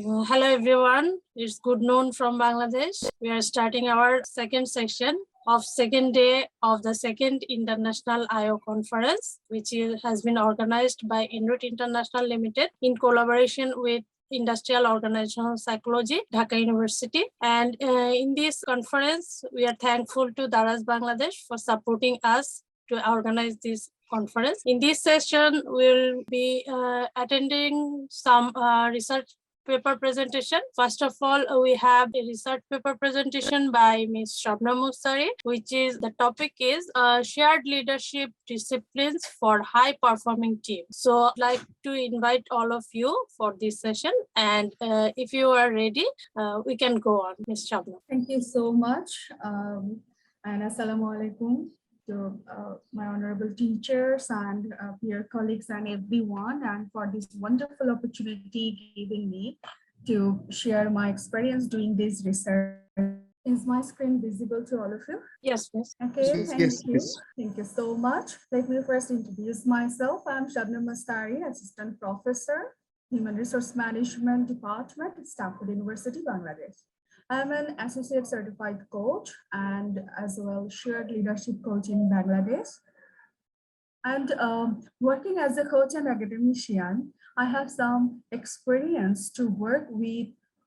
Hello everyone, it's good noon from Bangladesh. We are starting our second section of second day of the second International IO Conference, which has been organized by Enroute International Limited in collaboration with Industrial Organizational Psychology, Dhaka University. And in this conference, we are thankful to Daraz Bangladesh for supporting us to organize this conference. In this session, we'll be attending some research paper presentation. First of all, we have a research paper presentation by Ms. Shabnam Mustari, which is the topic is shared leadership disciplines for high performing teams. So I'd like to invite all of you for this session, and if you are ready, we can go on. Ms. Shabnam. Thank you so much, and assalamu alaikum to my honorable teachers and peer colleagues and everyone, and for this wonderful opportunity giving me to share my experience doing this research. Is my screen visible to all of you? Yes, yes. Okay, thank you. Thank you so much. Let me first introduce myself. I'm Shabnam Mustari, Assistant Professor, Human Resource Management Department, Stanford University, Bangladesh. I'm an associate certified coach and as well shared leadership coach in Bangladesh. And working as a coach and academician, I have some experience to work with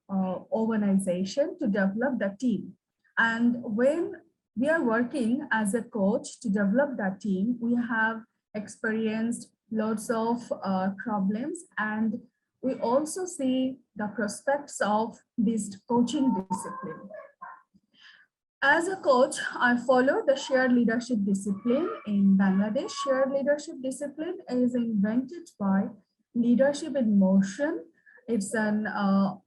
organization to develop the team. And when we are working as a coach to develop that team, we have experienced lots of problems, and we also see the prospects of this coaching discipline. As a coach, I follow the shared leadership discipline in Bangladesh. Shared leadership discipline is invented by Leadership in Motion. It's an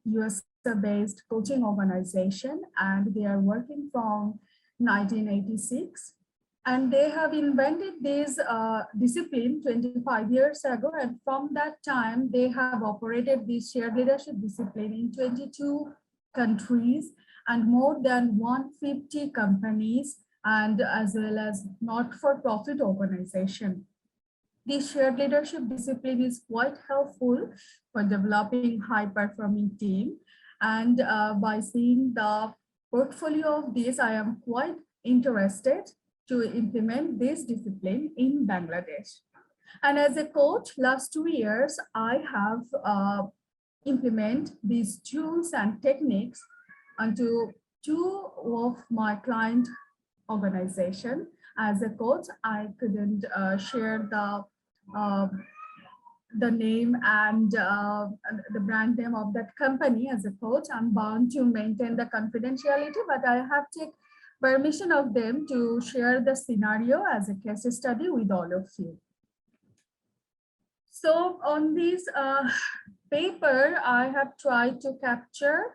US-based coaching organization, and they are working from 1986. And they have invented this discipline 25 years ago. And from that time, they have operated this shared leadership discipline in 22 countries and more than 150 companies, and as well as not-for-profit organization. This shared leadership discipline is quite helpful for developing high-performing team. And by seeing the portfolio of this, I am quite interested to implement this discipline in Bangladesh. And as a coach, last 2 years, I have implemented these tools and techniques onto 2 of my client organization. As a coach, I couldn't share the name and the brand name of that company. As a coach, I'm bound to maintain the confidentiality, but I have taken permission of them to share the scenario as a case study with all of you. So on this paper, I have tried to capture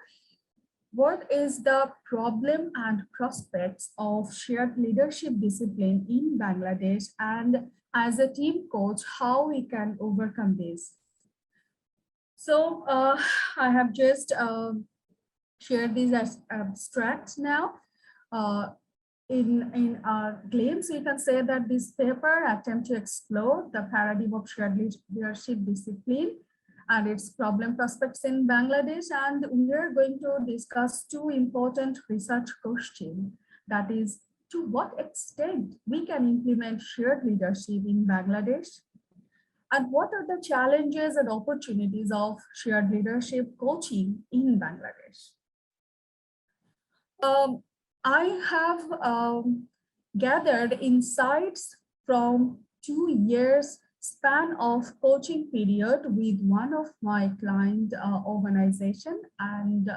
what is the problem and prospects of shared leadership discipline in Bangladesh, and as a team coach, how we can overcome this. So I have just shared these as abstracts now. In a glimpse, we can say that this paper attempts to explore the paradigm of shared leadership discipline and its problem prospects in Bangladesh. And we are going to discuss 2 important research questions. That is, to what extent we can implement shared leadership in Bangladesh? And what are the challenges and opportunities of shared leadership coaching in Bangladesh? I have gathered insights from 2 years span of coaching period with one of my client organization, and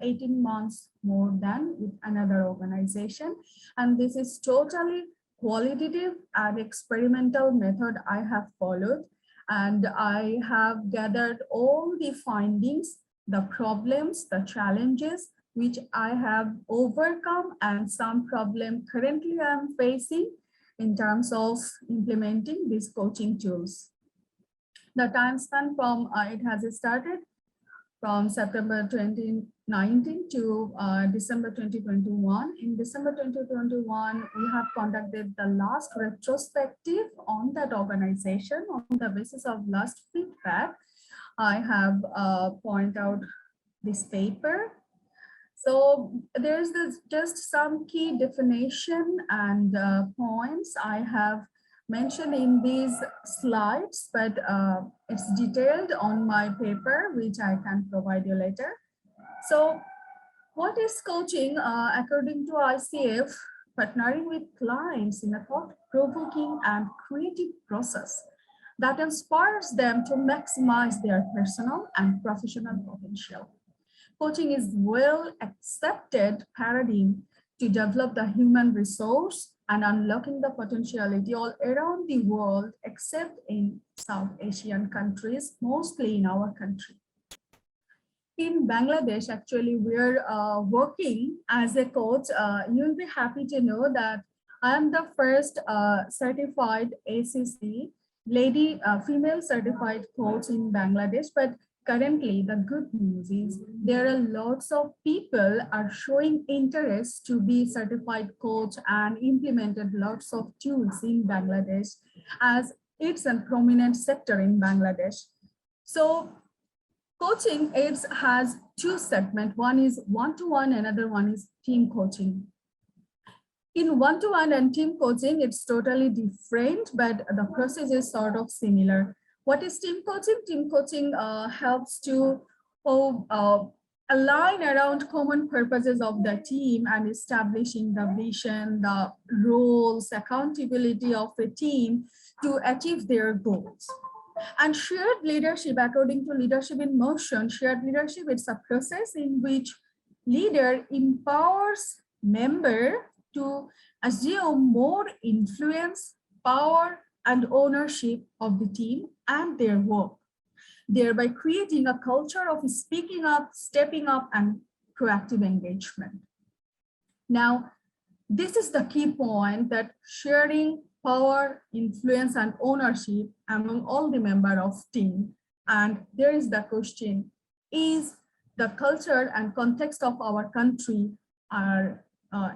18 months more than with another organization. And this is totally qualitative and experimental method I have followed. And I have gathered all the findings, the problems, the challenges, which I have overcome, and some problem currently I'm facing in terms of implementing these coaching tools. The time span from it has started from September 2019 to December 2021. In December 2021, we have conducted the last retrospective on that organization. On the basis of last feedback, I have point out this paper. So there's just some key definition and points I have mentioned in these slides, but it's detailed on my paper, which I can provide you later. So what is coaching? According to ICF, partnering with clients in a thought-provoking and creative process that inspires them to maximize their personal and professional potential. Coaching is well accepted paradigm to develop the human resource and unlocking the potentiality all around the world, except in South Asian countries, mostly in our country. In Bangladesh, actually, we're working as a coach. You'll be happy to know that I am the first certified ACC female certified coach in Bangladesh. But currently, the good news is there are lots of people are showing interest to be certified coach and implemented lots of tools in Bangladesh, as it's a prominent sector in Bangladesh. So coaching has two segments. One is one-to-one, another one is team coaching. In one-to-one and team coaching, it's totally different, but the process is sort of similar. What is team coaching? Team coaching helps to align around common purposes of the team and establishing the vision, the roles, accountability of a team to achieve their goals. And shared leadership, according to Leadership in Motion, shared leadership, it's a process in which leader empowers member to assume more influence, power, and ownership of the team and their work, thereby creating a culture of speaking up, stepping up, and proactive engagement. Now, this is the key point, that sharing power, influence, and ownership among all the members of team. And there is the question, is the culture and context of our country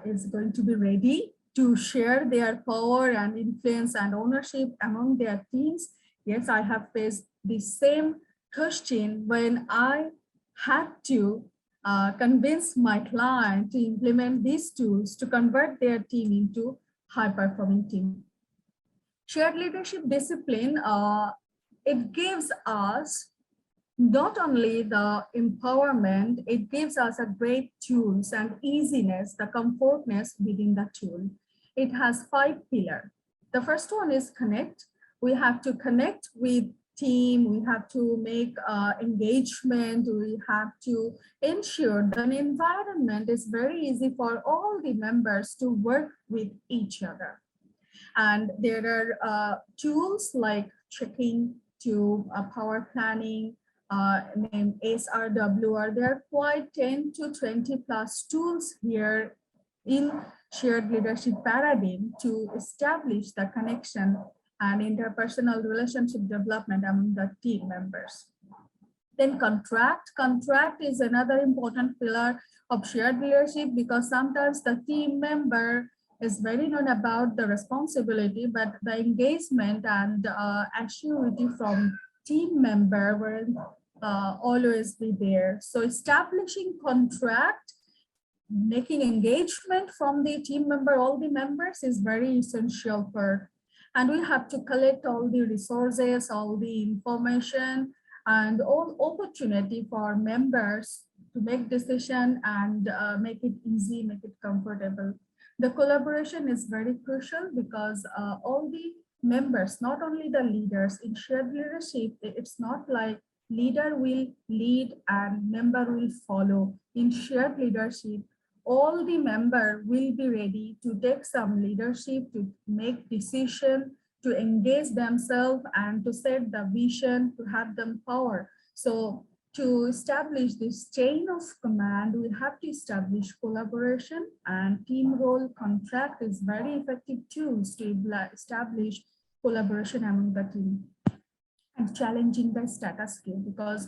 is going to be ready to share their power and influence and ownership among their teams? Yes, I have faced the same question when I had to convince my client to implement these tools to convert their team into high-performing team. Shared leadership discipline, it gives us not only the empowerment, it gives us a great tools and easiness, the comfortness within the tool. It has 5 pillars. The first one is connect. We have to connect with team, we have to make engagement, we have to ensure that an environment is very easy for all the members to work with each other. And there are tools like checking to power planning, named SRWR. There are quite 10 to 20 plus tools here in shared leadership paradigm to establish the connection and interpersonal relationship development among the team members. Then contract. Contract is another important pillar of shared leadership, because sometimes the team member is very known about the responsibility, but the engagement and assurity from team member will always be there. So establishing contract, making engagement from the team member, all the members, is very essential for. And we have to collect all the resources, all the information, and all opportunity for members to make decision and make it easy, make it comfortable. The collaboration is very crucial, because all the members, not only the leaders, in shared leadership, it's not like leader will lead and member will follow. In shared leadership, all the member will be ready to take some leadership, to make decision, to engage themselves, and to set the vision, to have them power. So to establish this chain of command, we have to establish collaboration, and team role contract is very effective tools to establish collaboration among the team. And challenging the status quo, because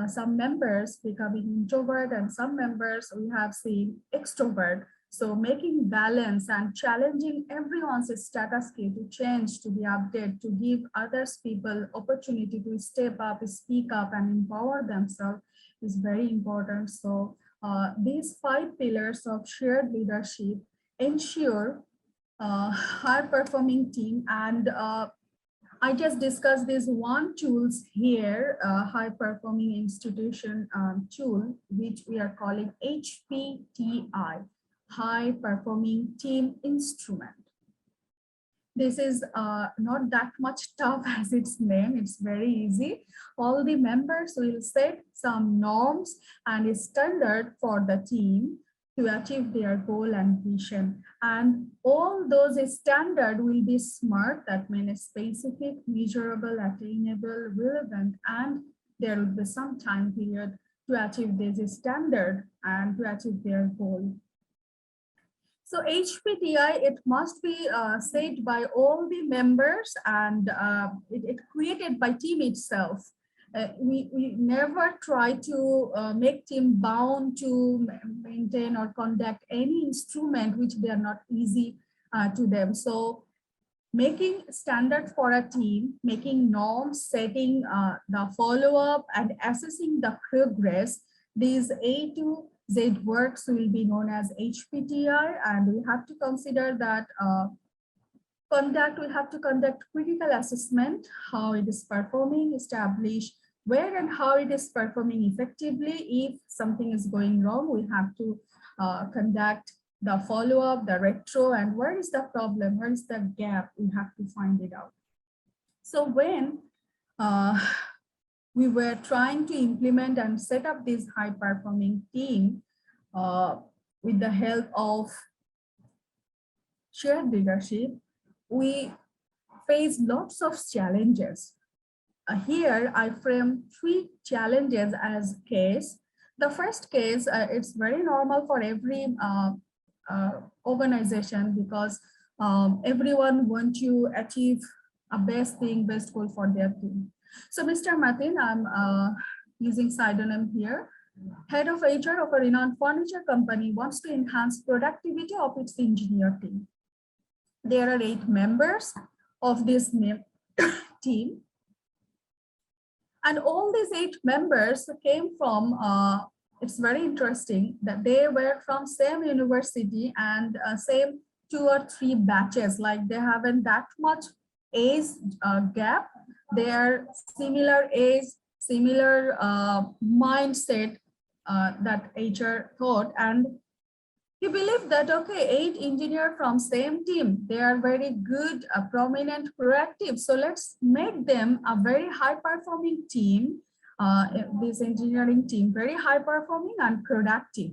some members becoming introvert and some members we have seen extrovert. So making balance and challenging everyone's status quo to change, to be updated, to give others people opportunity to step up, speak up, and empower themselves is very important. So these 5 pillars of shared leadership ensure high performing team. And I just discussed these one tools here, high performing institution tool, which we are calling HPTI, high performing team instrument. This is not that much tough as its name. It's very easy. All the members will set some norms and a standard for the team to achieve their goal and vision. And all those standards will be SMART, that means specific, measurable, attainable, relevant, and there will be some time period to achieve this standard and to achieve their goal. So HPTI, it must be set by all the members, and it created by team itself. We never try to make team bound to maintain or conduct any instrument which they are not easy to them. So making standard for a team, making norms, setting the follow-up and assessing the progress, these A to Z works will be known as HPTI, and we have to consider that we have to conduct critical assessment, how it is performing, establish where and how it is performing effectively. If something is going wrong, we have to conduct the follow-up, the retro, and where is the problem, where is the gap, we have to find it out. So when we were trying to implement and set up this high-performing team with the help of shared leadership, we faced lots of challenges. Here, I frame 3 challenges as case. The first case, it's very normal for every organization, because everyone wants to achieve a best thing, best goal for their team. So Mr. Martin, I'm using pseudonym here, head of HR of a renowned furniture company, wants to enhance productivity of its engineer team. There are 8 members of this team. And all these 8 members came from, it's very interesting that they were from same university and same 2 or 3 batches, like they haven't that much age gap. They are similar age, similar mindset that HR thought, and he believed that, okay, 8 engineers from same team, they are very good, prominent, proactive. So let's make them a very high performing team, this engineering team, very high performing and productive.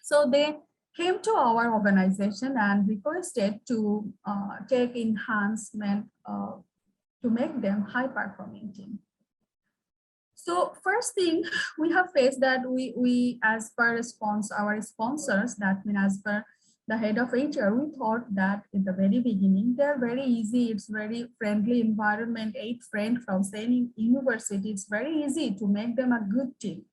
So they came to our organization and requested to take enhancement to make them high performing team. So first thing we have faced that we as per our sponsors, that means as per the head of HR, we thought that in the very beginning, they're very easy. It's very friendly environment, 8 friends from same university. It's very easy to make them a good team.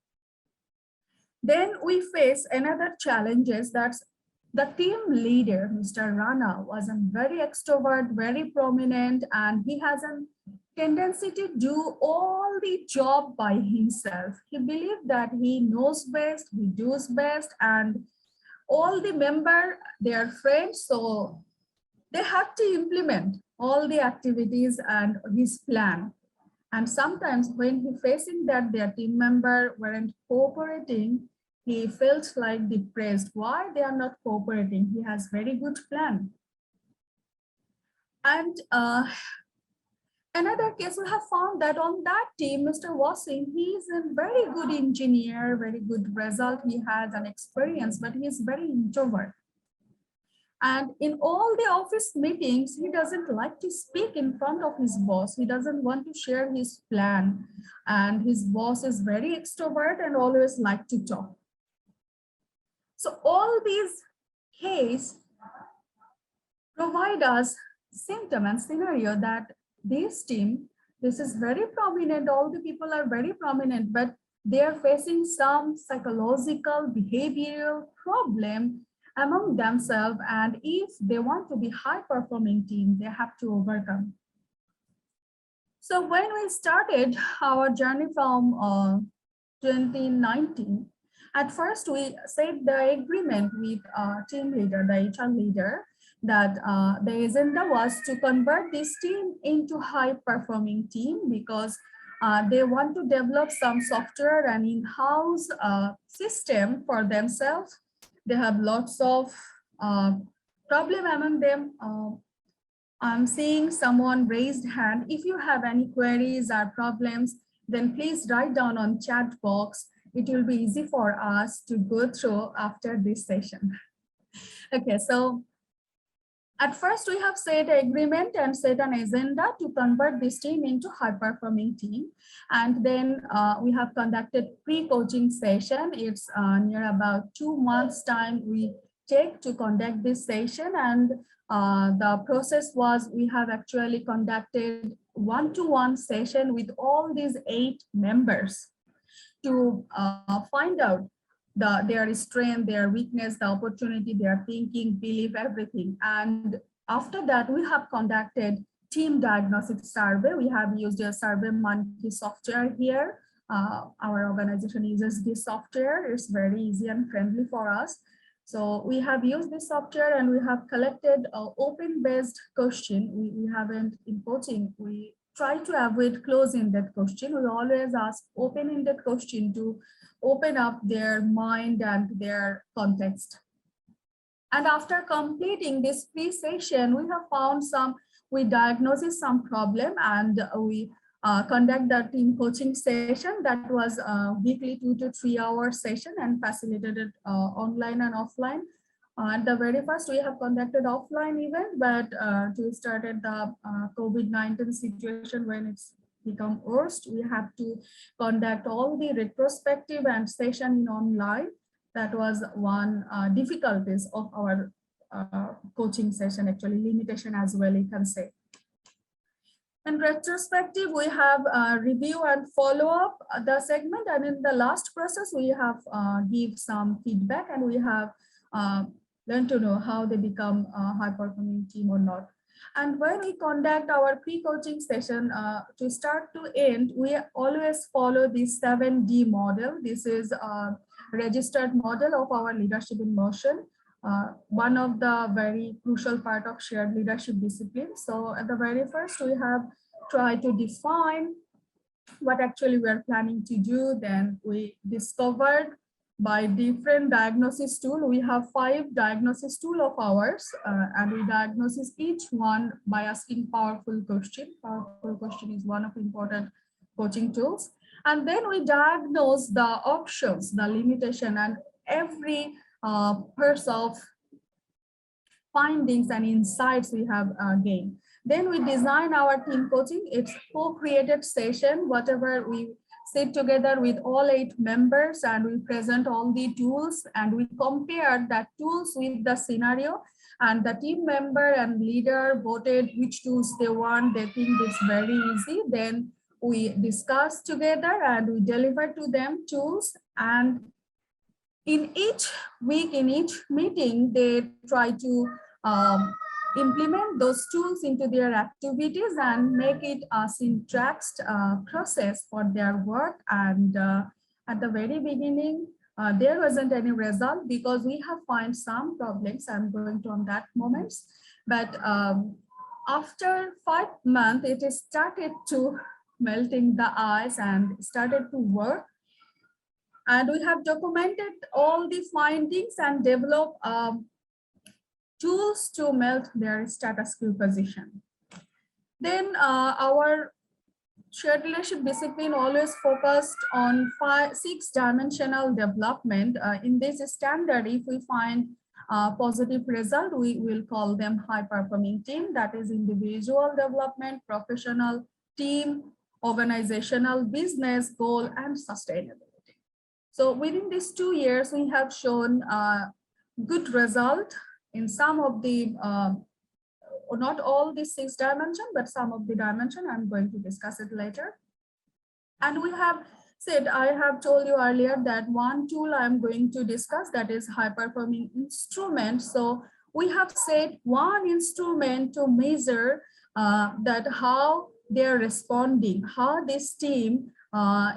Then we face another challenges, that's the team leader, Mr. Rana, was a very extrovert, very prominent, and he has a tendency to do all the job by himself. He believed that he knows best, he does best, and all the members, they are friends, so they have to implement all the activities and his plan. And sometimes when he facing that their team member weren't cooperating, he felt like depressed. Why they are not cooperating? He has very good plan. And another case, we have found that on that team, Mr. Wasim, he is a very good engineer, very good result. He has an experience, but he is very introvert. And in all the office meetings, he doesn't like to speak in front of his boss. He doesn't want to share his plan. And his boss is very extrovert and always like to talk. So all these cases provide us symptom and scenario that this team, this is very prominent, all the people are very prominent, but they are facing some psychological behavioral problem among themselves, and if they want to be high performing team, they have to overcome. So when we started our journey from 2019. At first, we set the agreement with team leader, the HR leader, that the agenda was to convert this team into high-performing team because they want to develop some software and in-house system for themselves. They have lots of problem among them. I'm seeing someone raised hand. If you have any queries or problems, then please write down on chat box. It will be easy for us to go through after this session. Okay, so at first we have set an agreement and set an agenda to convert this team into high-performing team. And then we have conducted pre-coaching session. It's near about 2 months time we take to conduct this session. And the process was we have actually conducted one-to-one session with all these 8 members to find out their strength, their weakness, the opportunity, their thinking, belief, everything. And after that, we have conducted team diagnostic survey. We have used a Survey Monkey software here. Our organization uses this software. It's very easy and friendly for us. So we have used this software and we have collected open-based question. We haven't importing. We try to avoid close-ended question. We always ask open-ended question to open up their mind and their context. And after completing this pre-session, we have found we diagnosed some problem and we conduct the team coaching session that was a weekly 2 to 3 hour session and facilitated online and offline. At the very first, we have conducted offline event, but to started the COVID-19 situation when it's become worst, we have to conduct all the retrospective and session in online. That was one difficulties of our coaching session, actually limitation as well, you can say. In retrospective, we have review and follow up the segment, and in the last process, we have give some feedback and we have learned to know how they become a high-performing team or not. And when we conduct our pre-coaching session, to start to end, we always follow the 7D model. This is a registered model of our leadership in motion. One of the very crucial part of shared leadership discipline. So at the very first, we have tried to define what actually we are planning to do. Then we discovered by different diagnosis tool. We have 5 diagnosis tool of ours, and we diagnose each one by asking powerful question. Powerful question is one of important coaching tools. And then we diagnose the options, the limitation, and every pairs of findings and insights we have gained. Then we design our team coaching. It's co-created session, whatever we sit together with all 8 members and we present all the tools and we compare that tools with the scenario, and the team member and leader voted which tools they want. They think it's very easy. Then we discuss together and we deliver to them tools, and in each week, in each meeting, they try to implement those tools into their activities and make it a syntax process for their work. And at the very beginning, there wasn't any result because we have found some problems. I'm going to on that moments. But after 5 months, it is started to melting the ice and started to work. And we have documented all the findings and developed tools to melt their status quo position. Then our shared leadership discipline always focused on 6-dimensional development. In this standard, if we find a positive result, we will call them high-performing team. That is individual development, professional, team, organizational, business, goal, and sustainability. So within these 2 years, we have shown good result in some of the, not all the 6 dimensions, but some of the dimension. I'm going to discuss it later. And we have said, I have told you earlier that one tool I'm going to discuss, that is high performing instrument. So we have said one instrument to measure that how they're responding, how this team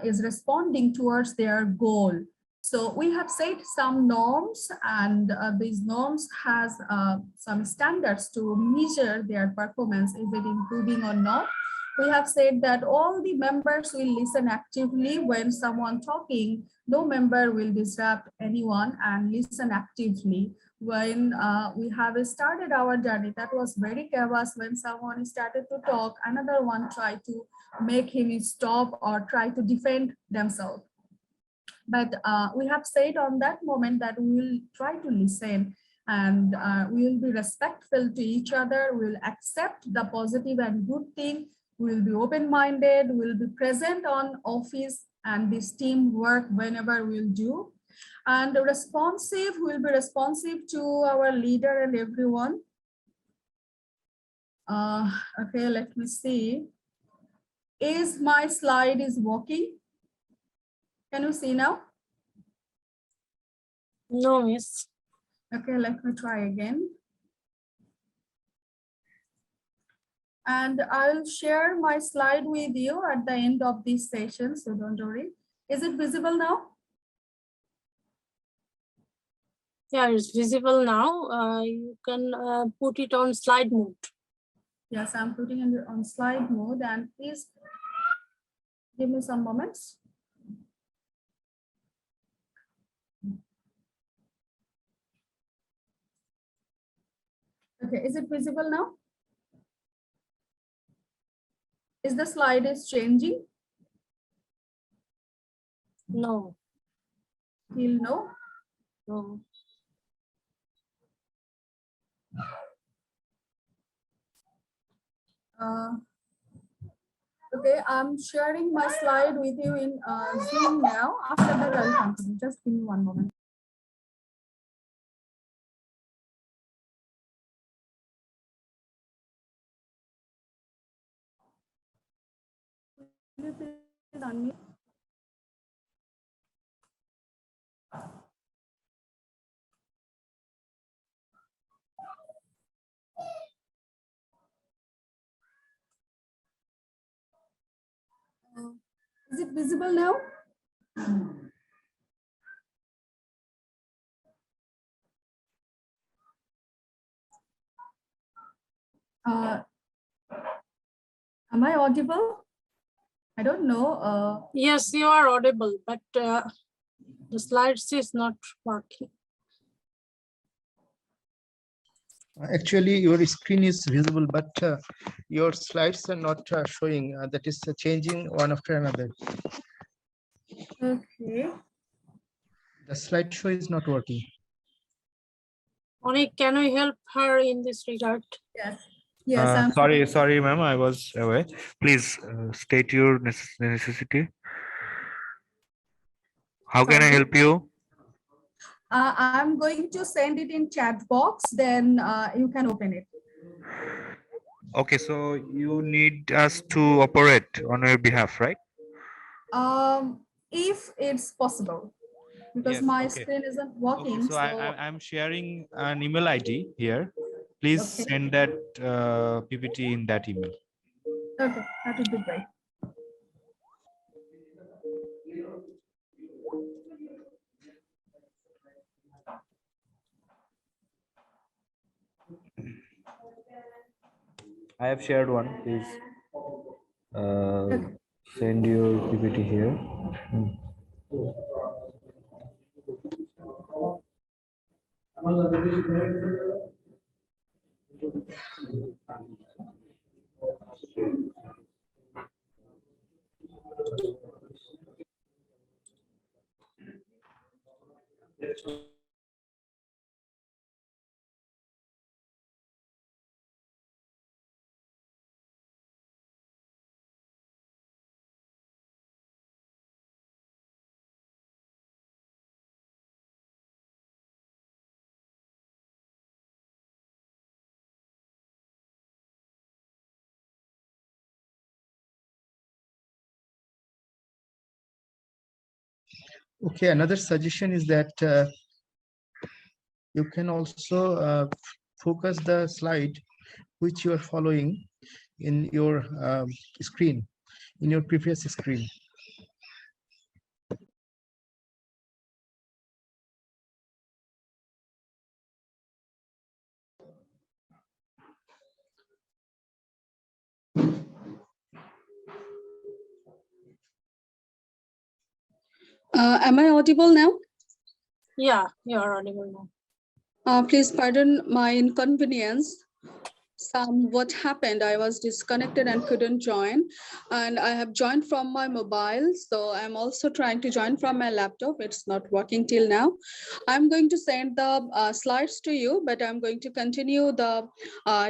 is responding towards their goal. So we have set some norms, and these norms has some standards to measure their performance. Is it improving or not? We have said that all the members will listen actively when someone talking. No member will disrupt anyone, and listen actively. When we have started our journey, that was very chaos. When someone started to talk, another one tried to make him stop or try to defend themselves. But we have said on that moment that we will try to listen, and we will be respectful to each other. We will accept the positive and good thing. We will be open-minded. We will be present on office, and this teamwork whenever we'll do. And responsive, we will be responsive to our leader and everyone. Okay, let me see. Is my slide is working? Can you see now? No, miss. Okay, let me try again. And I'll share my slide with you at the end of this session, so don't worry. Is it visible now? Yeah, it's visible now. You can put it on slide mode. Yes, I'm putting it on slide mode, and please give me some moments. Okay, is it visible now? Is the slide is changing? No. Still no? No. Okay, I'm sharing my slide with you in Zoom now. After that, I'll continue. Just give me one moment. Will you please unmute? Is it visible now? Am I audible? I don't know. Yes, you are audible, but the slides is not working. Actually, your screen is visible, but your slides are not showing. That is changing one after another. Okay. The slideshow is not working. Onik, can we help her in this regard? Yes. Yes. Sorry, ma'am. I was away. Please state your necessity. How can I help you? I'm going to send it in chat box, then you can open it. Okay, so you need us to operate on your behalf, right? If it's possible, because Yes, my okay. screen isn't Okay, working. so I'm sharing an email ID here. Please Okay. send that PPT in that email. Okay, that would be great. I have shared one. Please send your PPT here. Okay, another suggestion is that you can also focus the slide which you are following in your screen, in your previous screen. Am I audible now? Yeah, you are audible now. Please pardon my inconvenience. What happened, I was disconnected and couldn't join, and I have joined from my mobile, so I'm also trying to join from my laptop. It's not working till now. I'm going to send the slides to you, but I'm going to continue the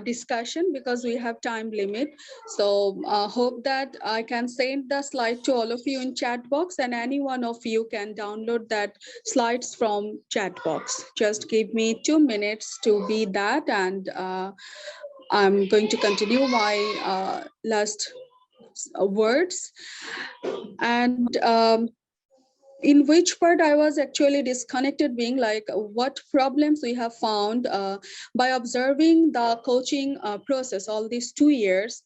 discussion because we have time limit. So hope that I can send the slide to all of you in chat box, and any one of you can download that slides from chat box. Just give me 2 minutes to be that, and I'm going to continue my last words. And in which part I was actually disconnected, being like what problems we have found by observing the coaching process all these 2 years.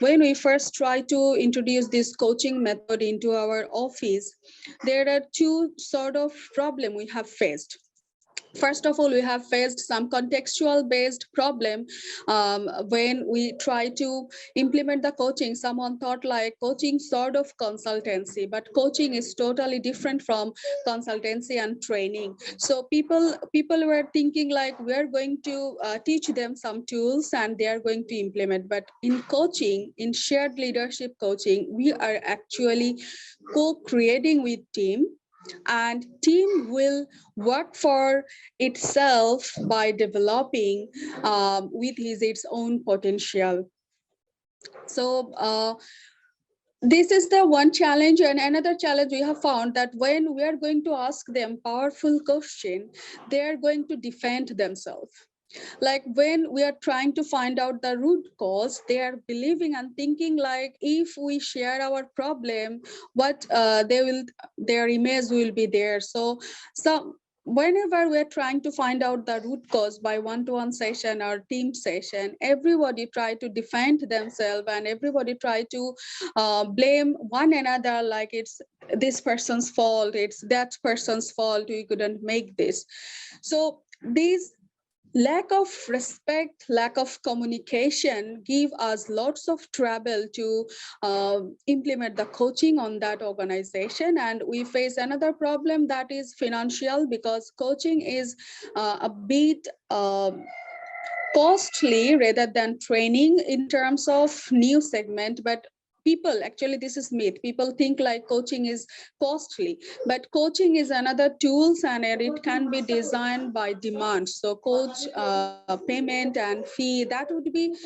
When we first tried to introduce this coaching method into our office, there are 2 sort of problem we have faced. First of all, we have faced some contextual based problem. When we try to implement the coaching, someone thought like coaching sort of consultancy, but coaching is totally different from consultancy and training. So people were thinking like we are going to teach them some tools and they are going to implement. But in coaching, in shared leadership coaching, we are actually co-creating with team, and team will work for itself by developing with its own potential. So this is the one challenge, and another challenge we have found that when we are going to ask them powerful question, they are going to defend themselves. Like when we are trying to find out the root cause, they are believing and thinking like if we share our problem, what their image will be there. So whenever we're trying to find out the root cause by one-to-one session or team session, everybody try to defend themselves and everybody try to blame one another, like it's this person's fault, it's that person's fault, we couldn't make this. So these lack of respect, lack of communication give us lots of trouble to implement the coaching on that organization. And we face another problem, that is financial, because coaching is a bit costly rather than training in terms of new segment. But people, actually this is myth, people think like coaching is costly, but coaching is another tools and it can be designed by demand. So coach payment and fee, that would be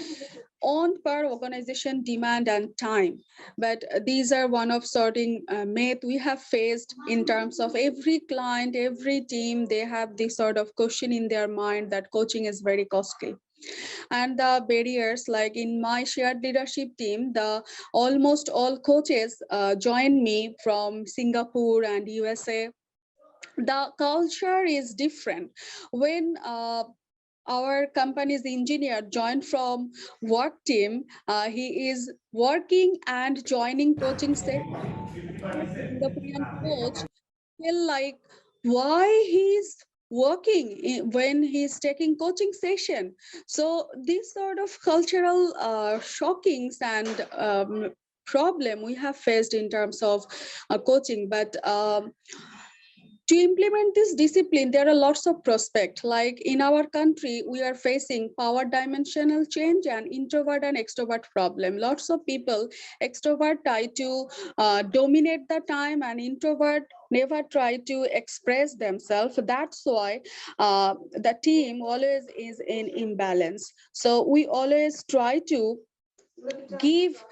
on per organization demand and time. But these are one of sorting myth we have faced in terms of every client, every team, they have this sort of question in their mind that coaching is very costly. And the barriers, like in my shared leadership team, the almost all coaches join me from Singapore and USA. The culture is different. When our company's engineer joined from work team, he is working and joining coaching session. Singaporean coach feel like why he's working when he's taking coaching session. So these sort of cultural shockings and problem we have faced in terms of coaching. But to implement this discipline, there are lots of prospects. Like in our country, we are facing power dimensional change and introvert and extrovert problem. Lots of people, extrovert try to dominate the time, and introvert never try to express themselves. That's why the team always is in imbalance. So we always try to give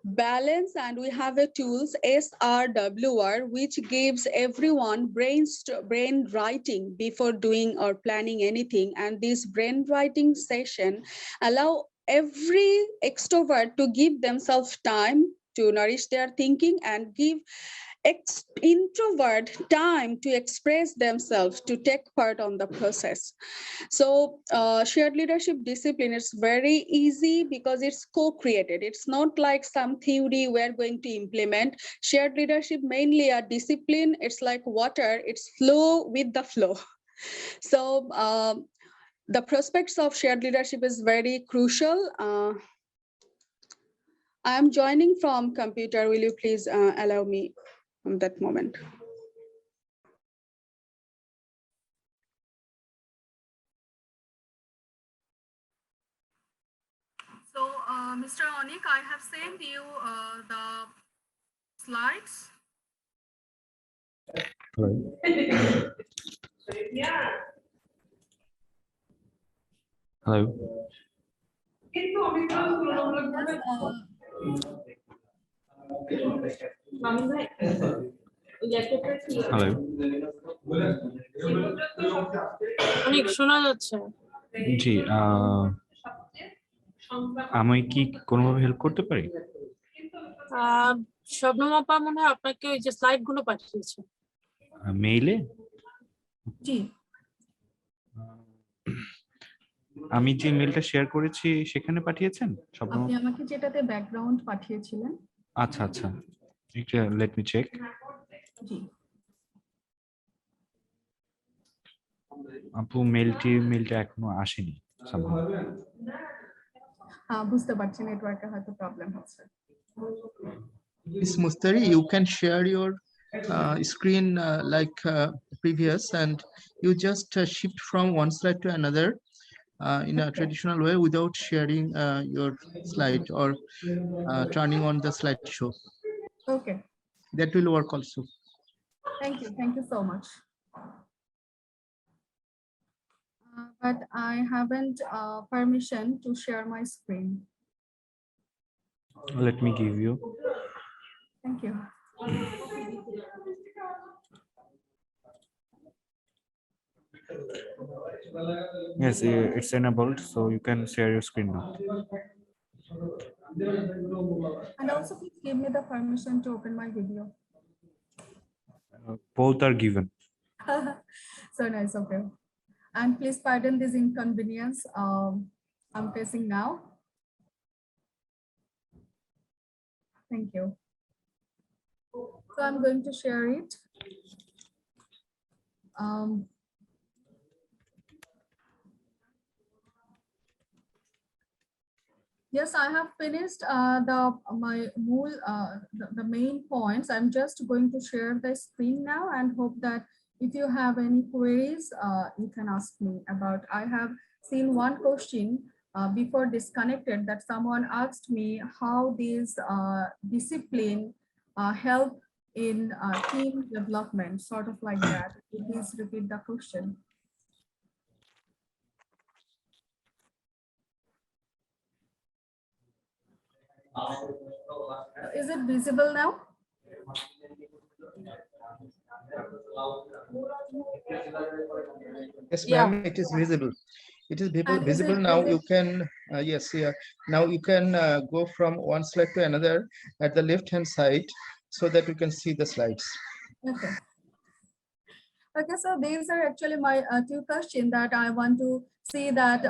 balance, and we have a tools SRWR, which gives everyone brain writing before doing or planning anything. And this brain writing session allow every extrovert to give themselves time to nourish their thinking, and give introvert time to express themselves, to take part on the process. So shared leadership discipline is very easy because it's co-created. It's not like some theory we're going to implement. Shared leadership mainly a discipline. It's like water, it's flow with the flow. So the prospects of shared leadership is very crucial. I'm joining from computer. Will you please allow me from that moment? Mr. Onik, I have sent you the slides. Hello. Hello. Hello. অনেক শোনা যাচ্ছে। জি, আমি কি কোনোভাবে help করতে পারি? শবনম আপা মনে হয় আপনাকে ওই যে স্লাইড গুলো পাঠিয়েছে। মেইলে? জি। আমি যে মেইলটা শেয়ার করেছি সেখানে পাঠিয়েছেন? আপনি আমাকে যেটাতে ব্যাকগ্রাউন্ড পাঠিয়েছিলেন। আচ্ছা আচ্ছা, একটু লেট মি চেক। জি। আপু মেইলটা এখনো আসেনি। বুঝতে পারছি নেটওয়ার্কের হয়তো প্রবলেম হচ্ছে। Miss Mustari, you can share your screen like previous, and you just shift from one slide to another in a traditional way without sharing your slide or turning on the slideshow. Okay. That will work also. Thank you so much. But I haven't permission to share my screen. Let me give you. Thank you. Yes, it's enabled, so you can share your screen now. And also please give me the permission to open my video. Both are given. So nice of you. And please pardon this inconvenience I'm facing now. Thank you. So I'm going to share it. Yes, I have finished the main points. I'm just going to share the screen now and hope that if you have any queries, you can ask me about. I have seen one question before disconnected that someone asked me how these discipline help in team development, sort of like that. Please repeat the question. Is it visible now? Yes, ma'am, it is visible. It is visible now. You can, yes, yeah. Now you can go from one slide to another at the left-hand side so that you can see the slides. Okay. Okay, so these are actually my two questions that I want to see that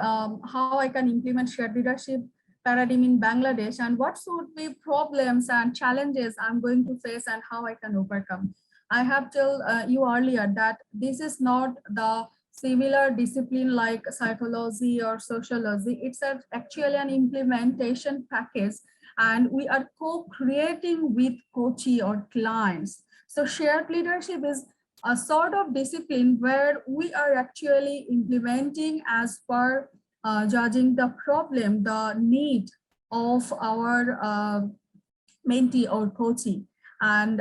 how I can implement shared leadership paradigm in Bangladesh and what should be problems and challenges I'm going to face and how I can overcome. I have told you earlier that this is not the similar discipline like psychology or sociology. It's actually an implementation package and we are co-creating with coachee or clients. So shared leadership is a sort of discipline where we are actually implementing as per judging the problem, the need of our mentee or coachee. And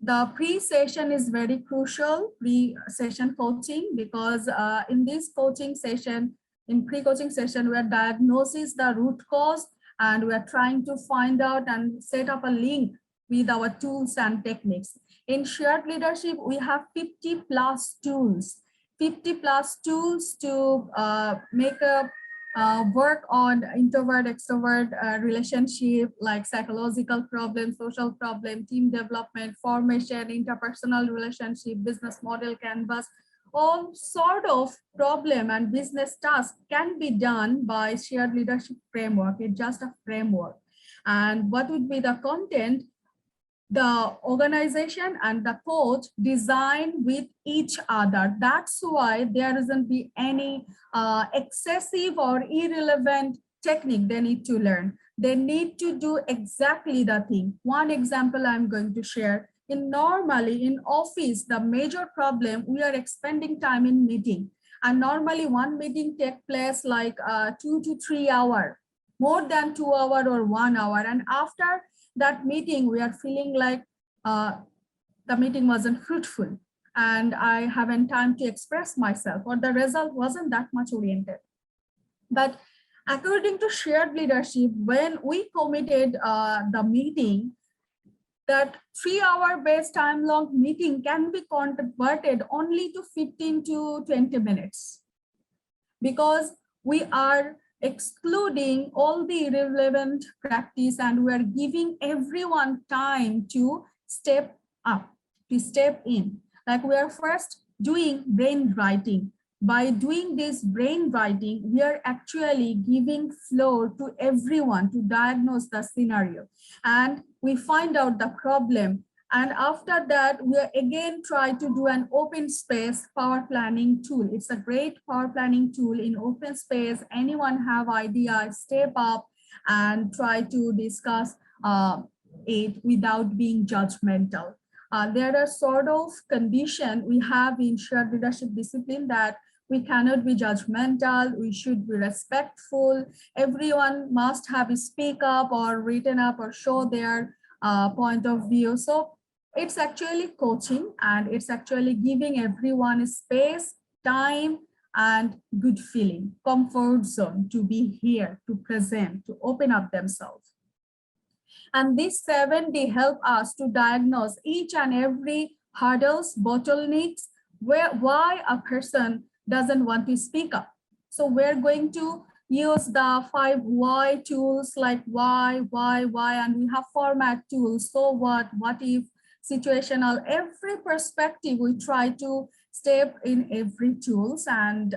the pre-session is very crucial, pre-session coaching, because in this coaching session, in pre-coaching session, we are diagnosing the root cause and we are trying to find out and set up a link with our tools and techniques. In shared leadership, we have 50 plus tools to make a work on introvert extrovert relationship, like psychological problem, social problem, team development, formation, interpersonal relationship, business model canvas. All sort of problem and business tasks can be done by shared leadership framework. It's just a framework. And what would be the content? The organization and the coach design with each other. That's why there isn't be any excessive or irrelevant technique they need to learn. They need to do exactly the thing. One example I'm going to share. Normally in office, the major problem, we are expending time in meeting. And normally one meeting takes place like 2 to 3 hours. more than 2 hours or 1 hour. And after that meeting, we are feeling like the meeting wasn't fruitful and I haven't time to express myself, or the result wasn't that much oriented. But according to shared leadership, when we committed the meeting, that 3-hour base time long meeting can be converted only to 15 to 20 minutes, because we are excluding all the irrelevant practice and we are giving everyone time to step up, to step in. Like we are first doing brain writing. By doing this brain writing, we are actually giving floor to everyone to diagnose the scenario. And we find out the problem. And after that, we again try to do an open space power planning tool. It's a great power planning tool in open space. Anyone have ideas, step up and try to discuss it without being judgmental. There are sort of condition we have in shared leadership discipline that we cannot be judgmental, we should be respectful. Everyone must have a speak up or written up or show their point of view. So it's actually coaching and it's actually giving everyone space, time, and good feeling, comfort zone to be here, to present, to open up themselves. And these 7D help us to diagnose each and every hurdles, bottlenecks, why a person doesn't want to speak up. So we're going to use the 5 why tools like why, and we have format tools. So what if, situational, every perspective we try to step in every tools, and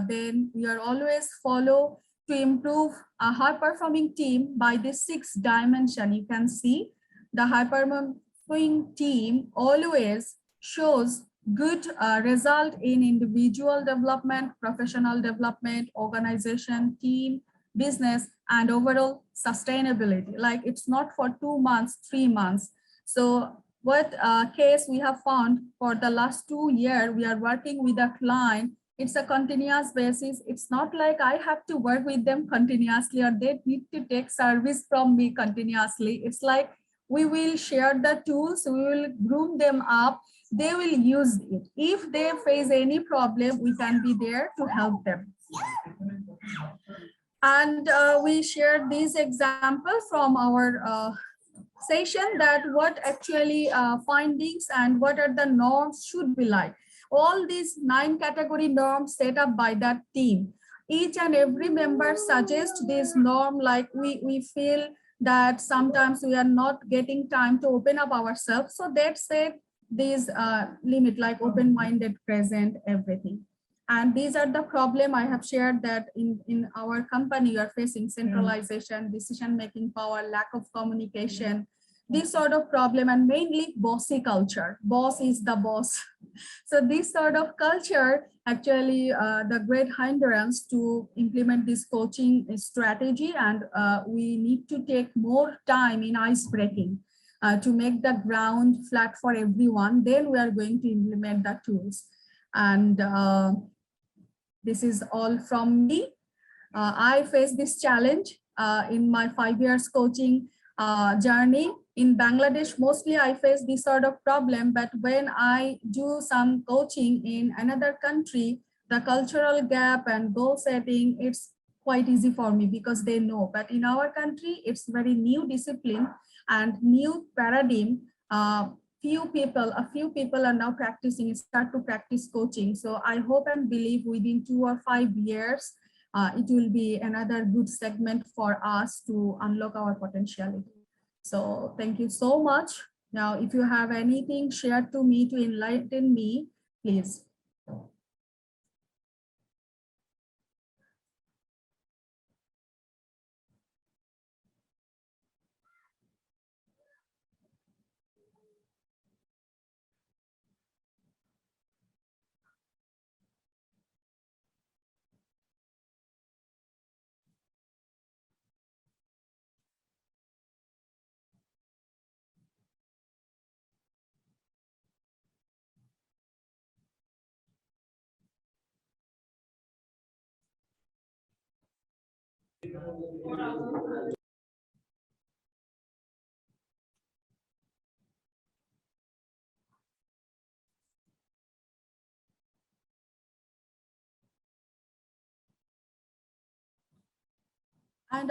then we are always follow to improve a high performing team by the 6 dimension. You can see the high performing team always shows good result in individual development, professional development, organization, team, business, and overall sustainability. Like it's not for 2 months, 3 months. So what case we have found for the last 2 years, we are working with a client. It's a continuous basis. It's not like I have to work with them continuously or they need to take service from me continuously. It's like we will share the tools, we will groom them up, they will use it. If they face any problem, we can be there to help them. And we shared these examples from our session that what actually findings and what are the norms should be like. All these 9 category norms set up by that team. Each and every member suggests this norm, like we feel that sometimes we are not getting time to open up ourselves. So that's it, these limit like open-minded, present, everything. And these are the problem I have shared that in our company, you are facing centralization, decision-making power, lack of communication, this sort of problem, and mainly bossy culture. Boss is the boss. So this sort of culture actually the great hindrance to implement this coaching strategy, and we need to take more time in ice breaking to make the ground flat for everyone. Then we are going to implement the tools. And this is all from me. I faced this challenge in my 5 years coaching journey. In Bangladesh, mostly I face this sort of problem, but when I do some coaching in another country, the cultural gap and goal setting, it's quite easy for me because they know. But in our country, it's very new discipline and new paradigm. A few people are now start to practice coaching. So I hope and believe within 2 or 5 years, it will be another good segment for us to unlock our potentiality. So thank you so much. Now, if you have anything shared to me to enlighten me, please. And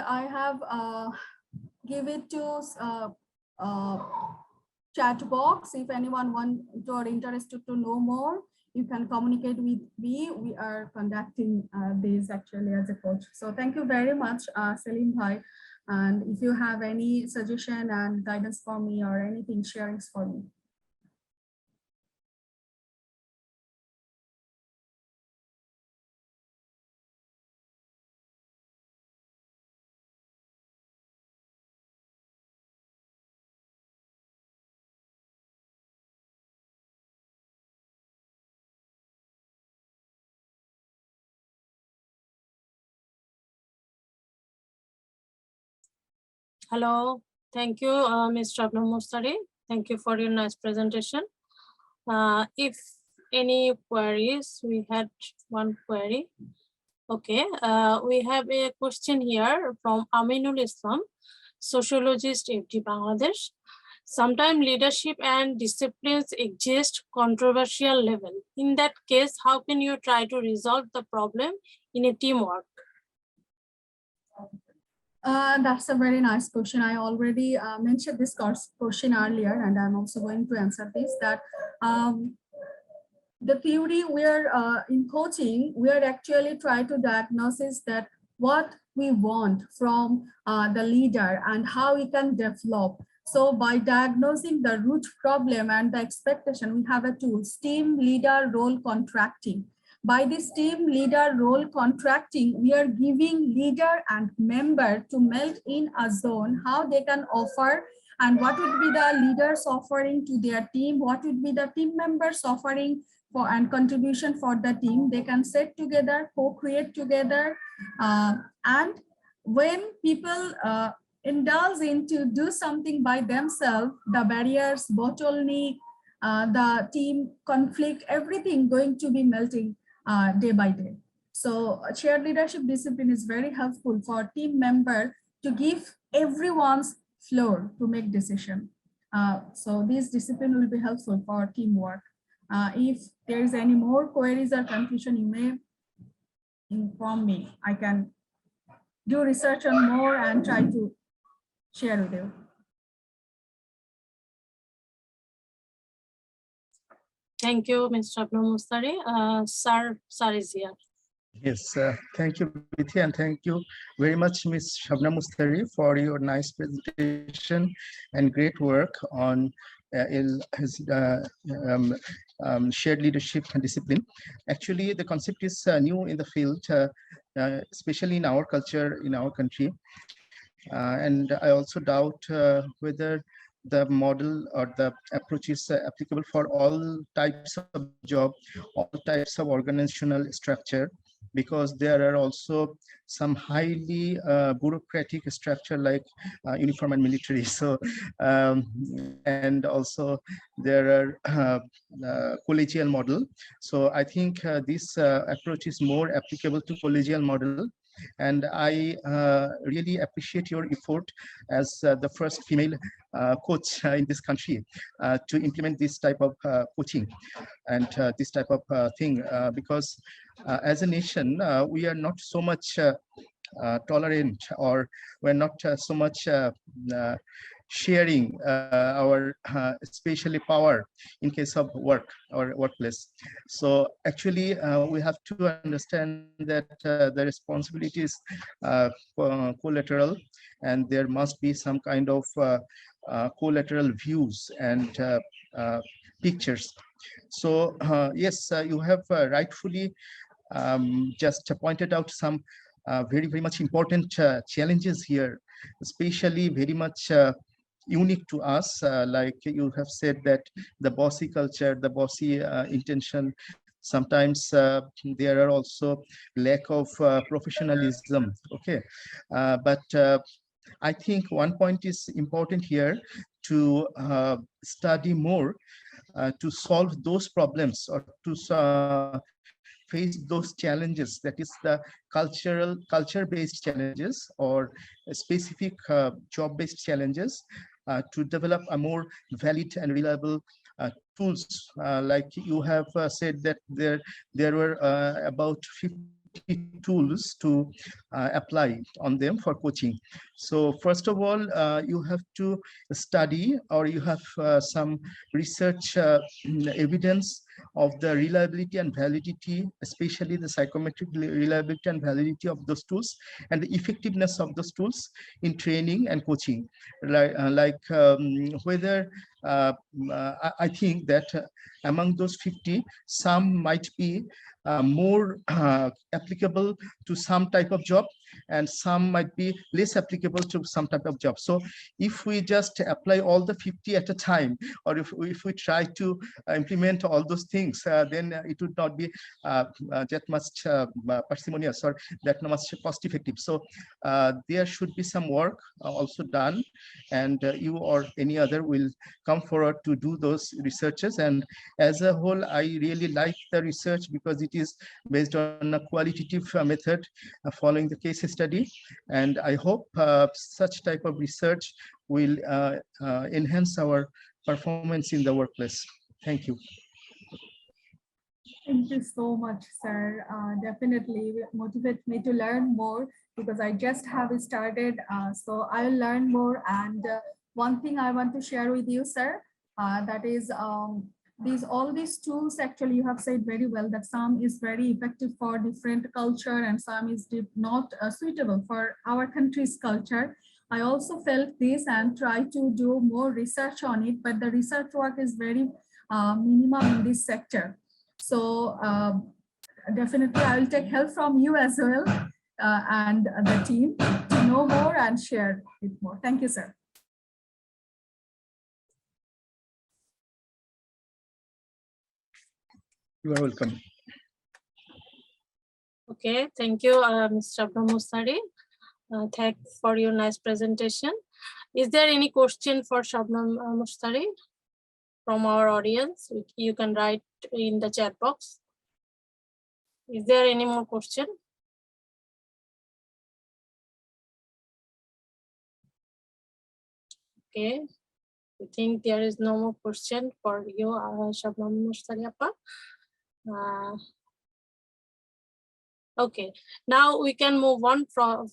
I have give it to chat box. If anyone want or interested to know more, you can communicate with me. We are conducting this actually as a coach. So thank you very much, Selim Bhai. And if you have any suggestion and guidance for me or anything, sharings for me. Hello, thank you, Ms. Shabnam Mustari. Thank you for your nice presentation. If any queries, we had one query. Okay, we have a question here from Aminul Islam, sociologist, FD Bangladesh. Sometimes leadership and disciplines exist controversial level. In that case, how can you try to resolve the problem in a teamwork? That's a very nice question. I already mentioned this question earlier, and I'm also going to answer this, that the theory we are in coaching, we are actually trying to diagnose that what we want from the leader and how we can develop. So by diagnosing the root problem and the expectation, we have a tool, team leader role contracting. By this team leader role contracting, we are giving leader and member to melt in a zone, how they can offer and what would be the leaders offering to their team, what would be the team members offering for and contribution for the team. They can sit together, co-create together. And when people indulge into do something by themselves, the barriers, bottleneck, the team conflict, everything going to be melting day by day. So shared leadership discipline is very helpful for team member to give everyone's floor to make decision. So this discipline will be helpful for teamwork. If there is any more queries or confusion, you may inform me. I can do research on more and try to share with you. Thank you, Mr. Shabnam Mustari. Sir is here. Yes, thank you, Bithi, and thank you very much, Ms. Shabnam Mustari, for your nice presentation and great work on his shared leadership and discipline. Actually, the concept is new in the field, especially in our culture, in our country. And I also doubt whether the model or the approach is applicable for all types of job, all types of organizational structure, because there are also some highly bureaucratic structure like uniform and military. So, and also there are collegial model. So I think this approach is more applicable to collegial model. And I really appreciate your effort as the first female coach in this country to implement this type of coaching and this type of thing, because as a nation, we are not so much tolerant, or we're not so much sharing our especially power in case of work or workplace. So actually we have to understand that the responsibility is collateral, and there must be some kind of collateral views and pictures. So yes, you have rightfully just pointed out some very much important challenges here, especially very much unique to us. Like you have said that the bossy culture, the bossy intention, sometimes there are also lack of professionalism. Okay, but I think one point is important here, to study more to solve those problems, or to face those challenges, that is the culture-based challenges or specific job-based challenges, to develop a more valid and reliable tools. Like you have said that there were about 50 tools to apply on them for coaching. So first of all, you have to study, or you have some research evidence of the reliability and validity, especially the psychometric reliability and validity of those tools, and the effectiveness of those tools in training and coaching. Whether I think that among those 50, some might be more applicable to some type of job, and some might be less applicable to some type of job. So if we just apply all the 50 at a time, or if we try to implement all those things, then it would not be that much parsimonious or that much cost effective. So there should be some work also done, and you or any other will come forward to do those researches. And as a whole, I really like the research because it is based on a qualitative method following the case study. And I hope such type of research will enhance our performance in the workplace. Thank you. Thank you so much, sir. Definitely motivates me to learn more because I just have started. So I'll learn more. And one thing I want to share with you, sir, that is all these tools, actually, you have said very well that some is very effective for different culture and some is not suitable for our country's culture. I also felt this and try to do more research on it, but the research work is very minimum in this sector. So definitely I will take help from you as well and the team to know more and share it more. Thank you, sir. You are welcome. Okay, thank you, Mr. Abdul Mustari. Thanks for your nice presentation. Is there any question for Shabnam Mustari from our audience? You can write in the chat box. Is there any more question? Okay, I think there is no more question for you, Shabnam Mustari Appa. Okay, now we can move on from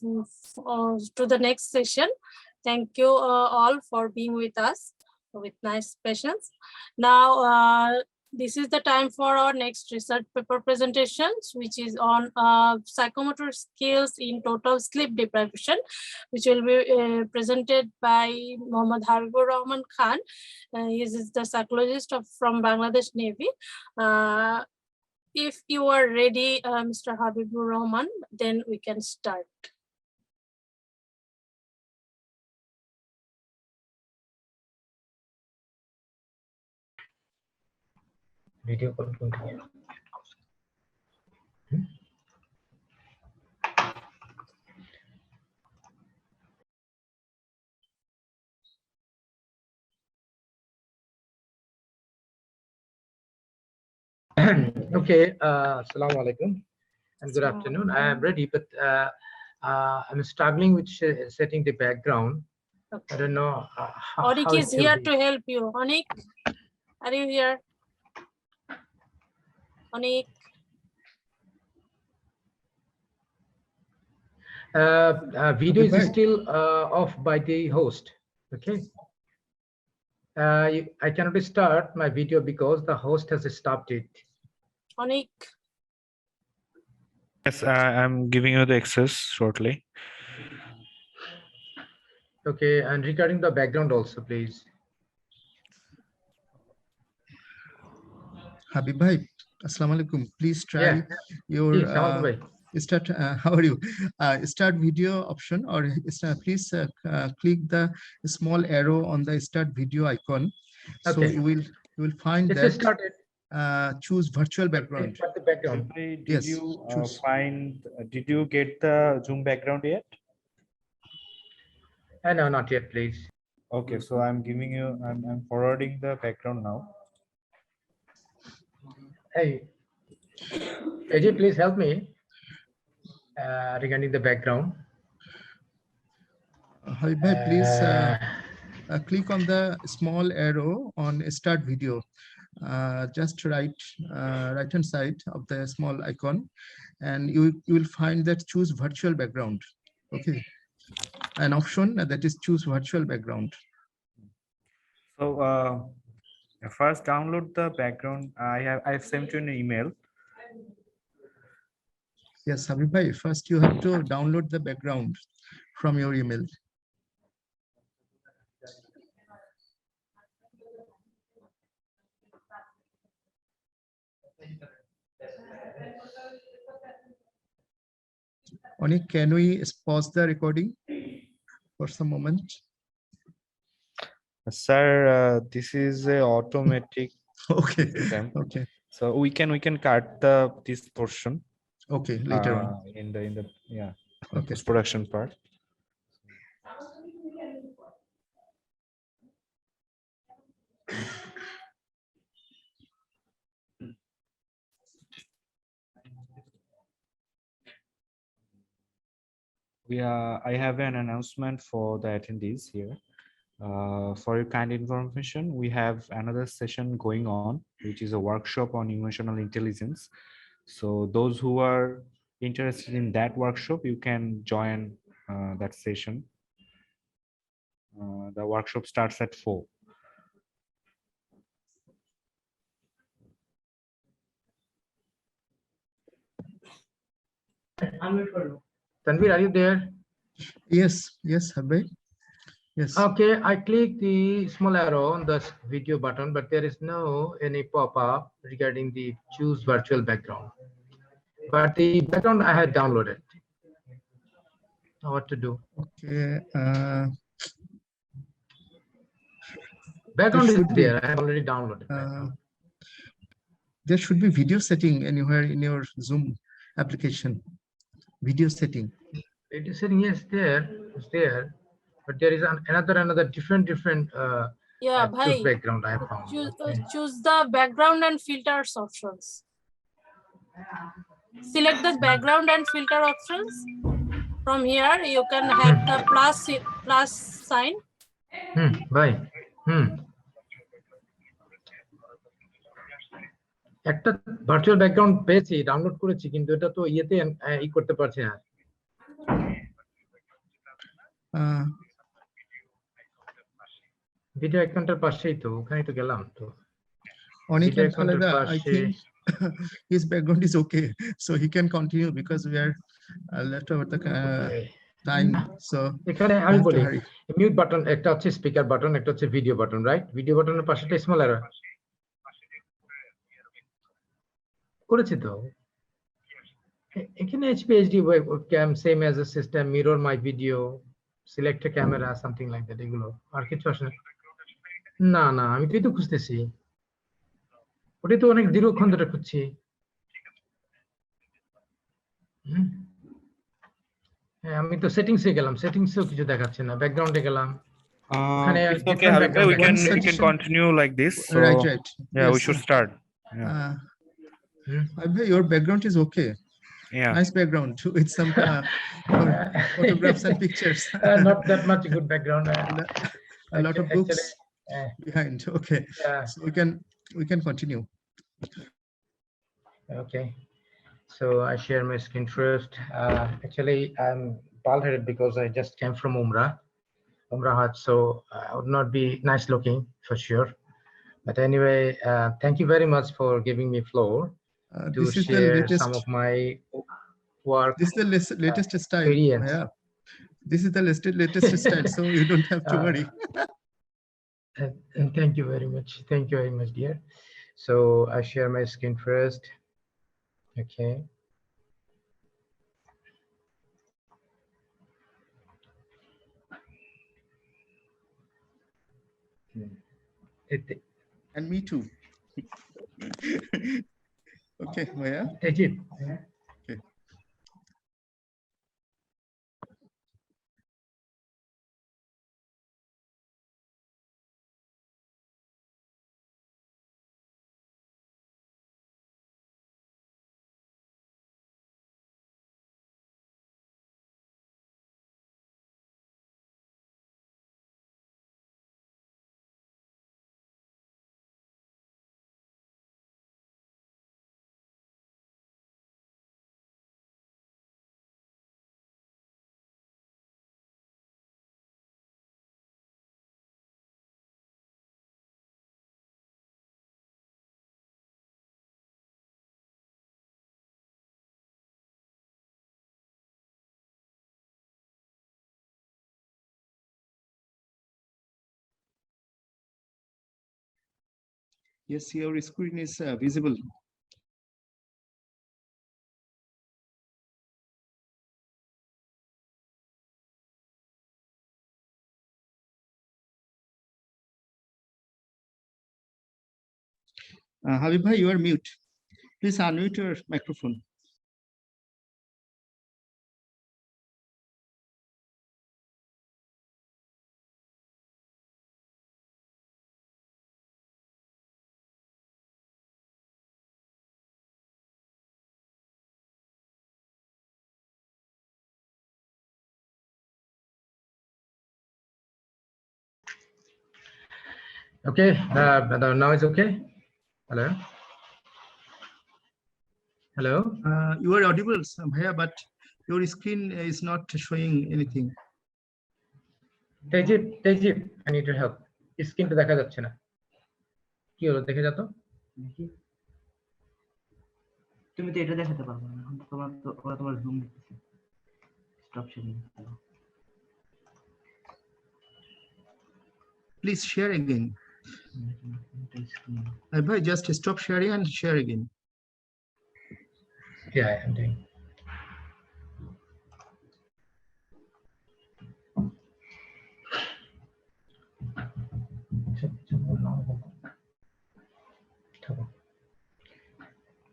to the next session. Thank you all for being with us with nice patience. Now, this is the time for our next research paper presentations, which is on psychomotor skills in total sleep deprivation, which will be presented by Mohammad Habibur Rahman Khan. He is the psychologist from Bangladesh Navy. If you are ready, Mr. Habibur Rahman, then we can start. Video call continue. Okay, assalamu alaikum and good afternoon. I am ready, but I'm struggling with setting the background. Okay. I don't know how Onik is here to help you. Onik, are you here? Onik. Video is still off by the host. Okay. I cannot start my video because the host has stopped it. Onik. Yes, I'm giving you the access shortly. Okay, and regarding the background also, please. Habib bhai, assalamu alaikum. Please try your Please, start. How are you? Start video option, or please click the small arrow on the start video icon. So Okay. you will find It's that started. Choose virtual background. The background. Did did you get the Zoom background yet? No, not yet, please. Okay, so I'm giving you, I'm forwarding the background now. Hey. AJ, please help me regarding the background. Habib bhai, please click on the small arrow on start video. Just right hand side of the small icon, and you will find that choose virtual background. Okay, an option that is choose virtual background. So first download the background. I've sent you an email. Yes, Habib bhai, first you have to download the background from your email. Onik, can we pause the recording for some moment? Sir, this is a automatic Okay, system. okay, So we can cut this portion okay, later on. in the Okay. post-production part. I have an announcement for the attendees here. For your kind information, we have another session going on, which is a workshop on emotional intelligence. So those who are interested in that workshop, you can join that session. The workshop starts at 4. Tanvir, are you there? Yes, yes, Habib. Yes. Okay, I click the small arrow on the video button, but there is no any pop-up regarding the choose virtual background. But the background I had downloaded. Now what to do? Okay. Background is should be. there. I have already downloaded. There should be video setting anywhere in your Zoom application. Video setting. Video setting, yes, it's there, but there is another different Yeah, choose bhai. background I have found. Choose the background and filters options. Select the background and filter options. From here, you can have the plus sign. Bye. একটা virtual background পেয়েছি, download করেছি, কিন্তু এটা তো ইয়েতে ই করতে পারছি না। ভিডিও অ্যাকাউন্টের পাশেই তো, ওখানেই তো গেলাম তো। Onik and Khaleda, I think his background is okay, so he can continue because we are left over the time. So এখানে আমি বলি মিউট বাটন একটা হচ্ছে, স্পিকার বাটন একটা হচ্ছে, ভিডিও বাটন, রাইট? ভিডিও বাটনের পাশেটা স্মল অ্যারো করেছি তো। এখানে HPHD webcam same as a system, mirror my video, select a camera, something like that, এগুলো আর কিছু আসে না। না আমি তো খুঁজতেছি, ওটাই তো অনেক দীর্ঘক্ষণ ধরে খুঁজছি। হ্যাঁ, আমি তো সেটিংসে গেলাম, সেটিংসেও কিছু দেখাচ্ছে না, ব্যাকগ্রাউন্ডে গেলাম। It's okay, Habib, we can continue like this. So, right. Yeah, yes. We should start. Your background is okay. Yeah, nice background with some photographs and pictures. Not that much good background. A lot of books behind. Okay, so we can continue. Okay, so I share my screen first. Actually, I'm bald-headed because I just came from Umrah Hajj, so I would not be nice looking for sure. But anyway, thank you very much for giving me floor to share some of my work. This is the latest style. Experience. Yeah, this is the latest style, so you don't have to worry. And thank you very much. Thank you very much, dear. So I share my screen first. Okay. And me too. Okay, Maya. Take it. Yes, your screen is visible. Habib bhai, you are mute. Please unmute your microphone. Okay, now it's okay. Hello. Hello. You are audible, Bhaiya, but your screen is not showing anything. Tejib, I need your help. স্ক্রিনটা দেখা যাচ্ছে না কি হলো দেখে যা তো তুমি তো এটা দেখাতে পারবে না এখন তোমার জুম দেখতেছে stop sharing Please share again. Bhai, just stop sharing and share again. Yeah, I'm doing.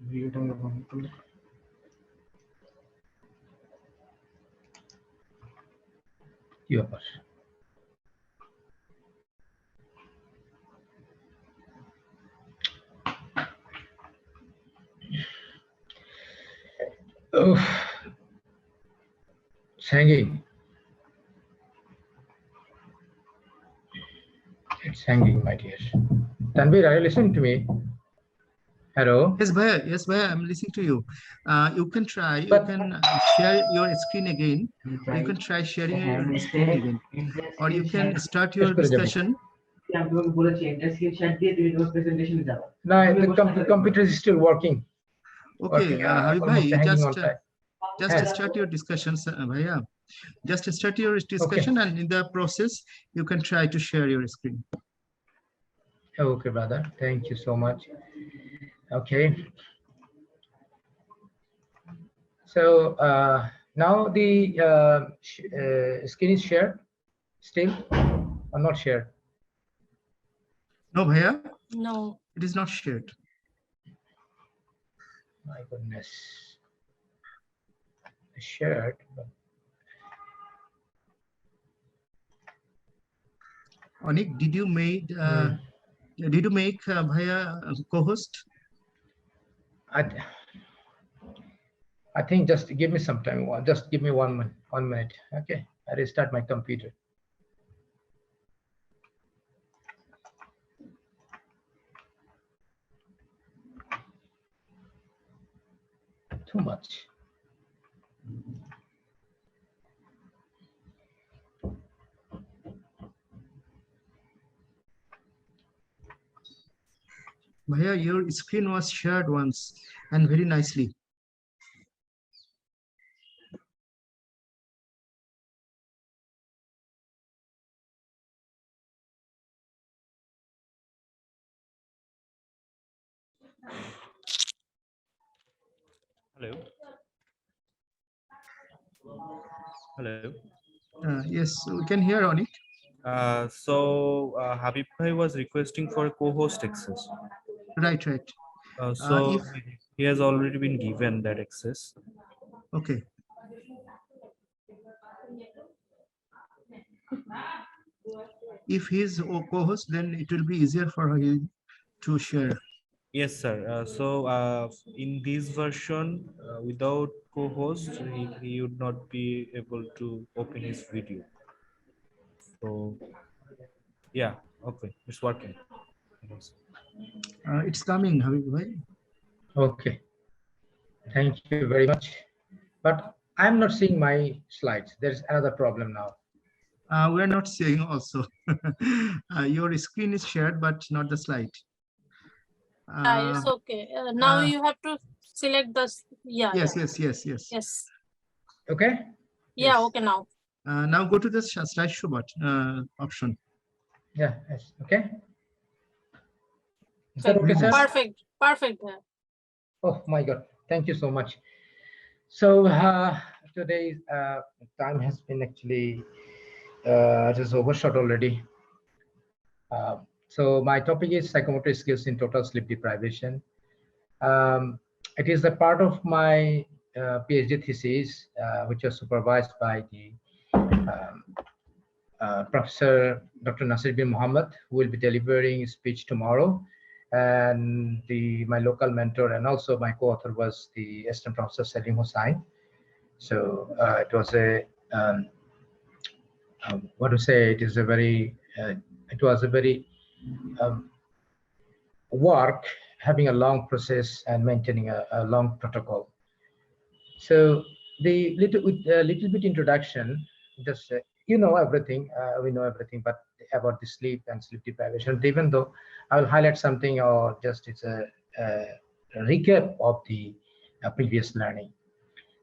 ভিডিওটা আমি বন্ধ করলে কি ব্যাপার It's hanging. It's hanging, my dear. Tanvir, are you listening to me? Hello? Yes, Bhaiya, I'm listening to you. You can try, you can share your screen again. You can try sharing your screen again. Or you can start your discussion. No, the computer is still working. Okay, Habib bhai, just Yes. start your discussions, Bhaiya. Just start your discussion, and in the process, you can try to share your screen. Okay, brother. Thank you so much. Okay. So now the screen is shared still or not shared? No, Bhaiya, No. it is not shared. My goodness. Shared. But Anik, did you make Bhaiya co-host? I think just give me some time. Just give me 1 minute. Okay. I restart my computer. Too much. Bhaiya, your screen was shared once and very nicely. Hello. Hello. Yes, we can hear Anik. Habib bhai was requesting for a co-host access. Right. So If he has already been given that access. okay. If he is a co-host, then it will be easier for him to share. Yes, sir. In this version, without co-host, he would not be able to open his video. So, yeah, okay, it's working. It's coming, Habib bhai. Okay. Thank you very much. But I'm not seeing my slides. There's another problem now. We are not seeing also. Your screen is shared, but not the slide. It's okay. Now you have to select the yes. Okay. Yeah, Yes. okay now. Now go to the slideshow option. Yeah. Yes. Okay. Is that okay, sir? Perfect. Perfect. Oh my God, thank you so much. So today's time has been actually just overshot already. So my topic is psychomotor skills in total sleep deprivation. It is a part of my PhD thesis, which was supervised by the Professor Dr. Nasir bin Muhammad, who will be delivering a speech tomorrow. And my local mentor and also my co-author was the assistant professor Salim Hossain. So it was a what to say? It is a very it was a very work having a long process and maintaining a long protocol. So the little bit introduction, just you know everything, we know everything, but about the sleep and sleep deprivation. Even though I will highlight something or just it's a recap of the previous learning.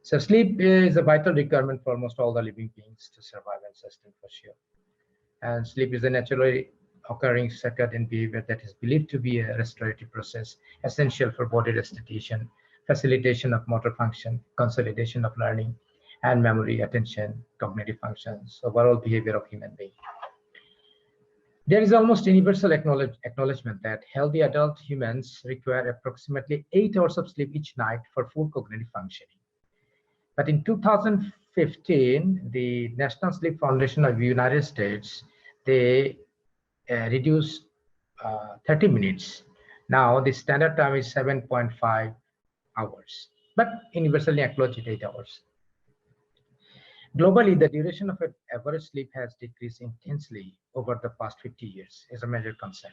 So sleep is a vital requirement for almost all the living beings to survive and sustain for sure. And sleep is a naturally occurring circadian behavior that is believed to be a restorative process essential for body restitution, facilitation of motor function, consolidation of learning, and memory, attention, cognitive functions, overall behavior of human being. There is almost universal acknowledgement that healthy adult humans require approximately 8 hours of sleep each night for full cognitive functioning. But in 2015, the National Sleep Foundation of the United States, they reduced 30 minutes. Now the standard time is 7.5 hours, but universally acknowledged 8 hours. Globally, the duration of average sleep has decreased intensely over the past 50 years is a major concern.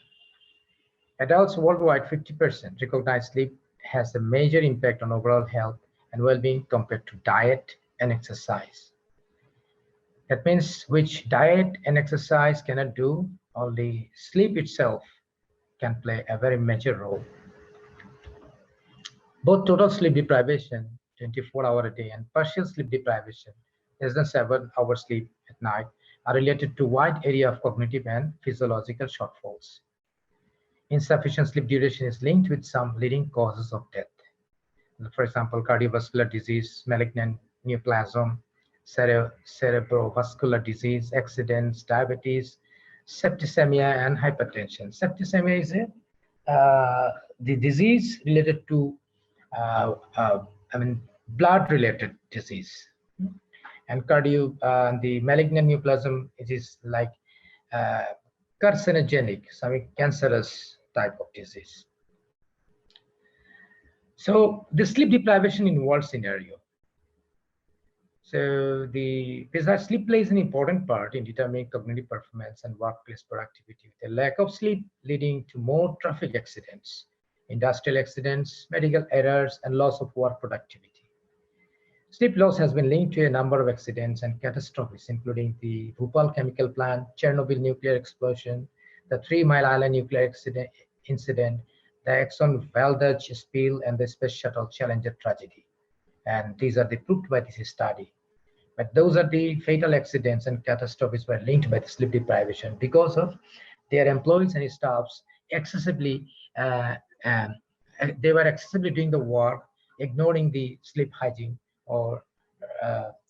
Adults worldwide, 50% recognize sleep has a major impact on overall health and well-being compared to diet and exercise. That means which diet and exercise cannot do, only sleep itself can play a very major role. Both total sleep deprivation, 24 hours a day, and partial sleep deprivation, less than 7 hours sleep at night, are related to wide area of cognitive and physiological shortfalls. Insufficient sleep duration is linked with some leading causes of death. For example, cardiovascular disease, malignant neoplasm, cerebrovascular disease, accidents, diabetes, septicemia, and hypertension. Septicemia is the disease related to, blood-related disease. And the malignant neoplasm, it is like carcinogenic, some cancerous type of disease. So the sleep deprivation in world scenario. So sleep plays an important part in determining cognitive performance and workplace productivity. The lack of sleep leading to more traffic accidents, industrial accidents, medical errors, and loss of work productivity. Sleep loss has been linked to a number of accidents and catastrophes, including the Bhopal chemical plant, Chernobyl nuclear explosion, the 3 Mile Island nuclear incident, the Exxon Valdez spill, and the Space Shuttle Challenger tragedy. And these are proved by this study. But those are the fatal accidents and catastrophes were linked by the sleep deprivation because of their employees and staffs excessively, they were excessively doing the work, ignoring the sleep hygiene or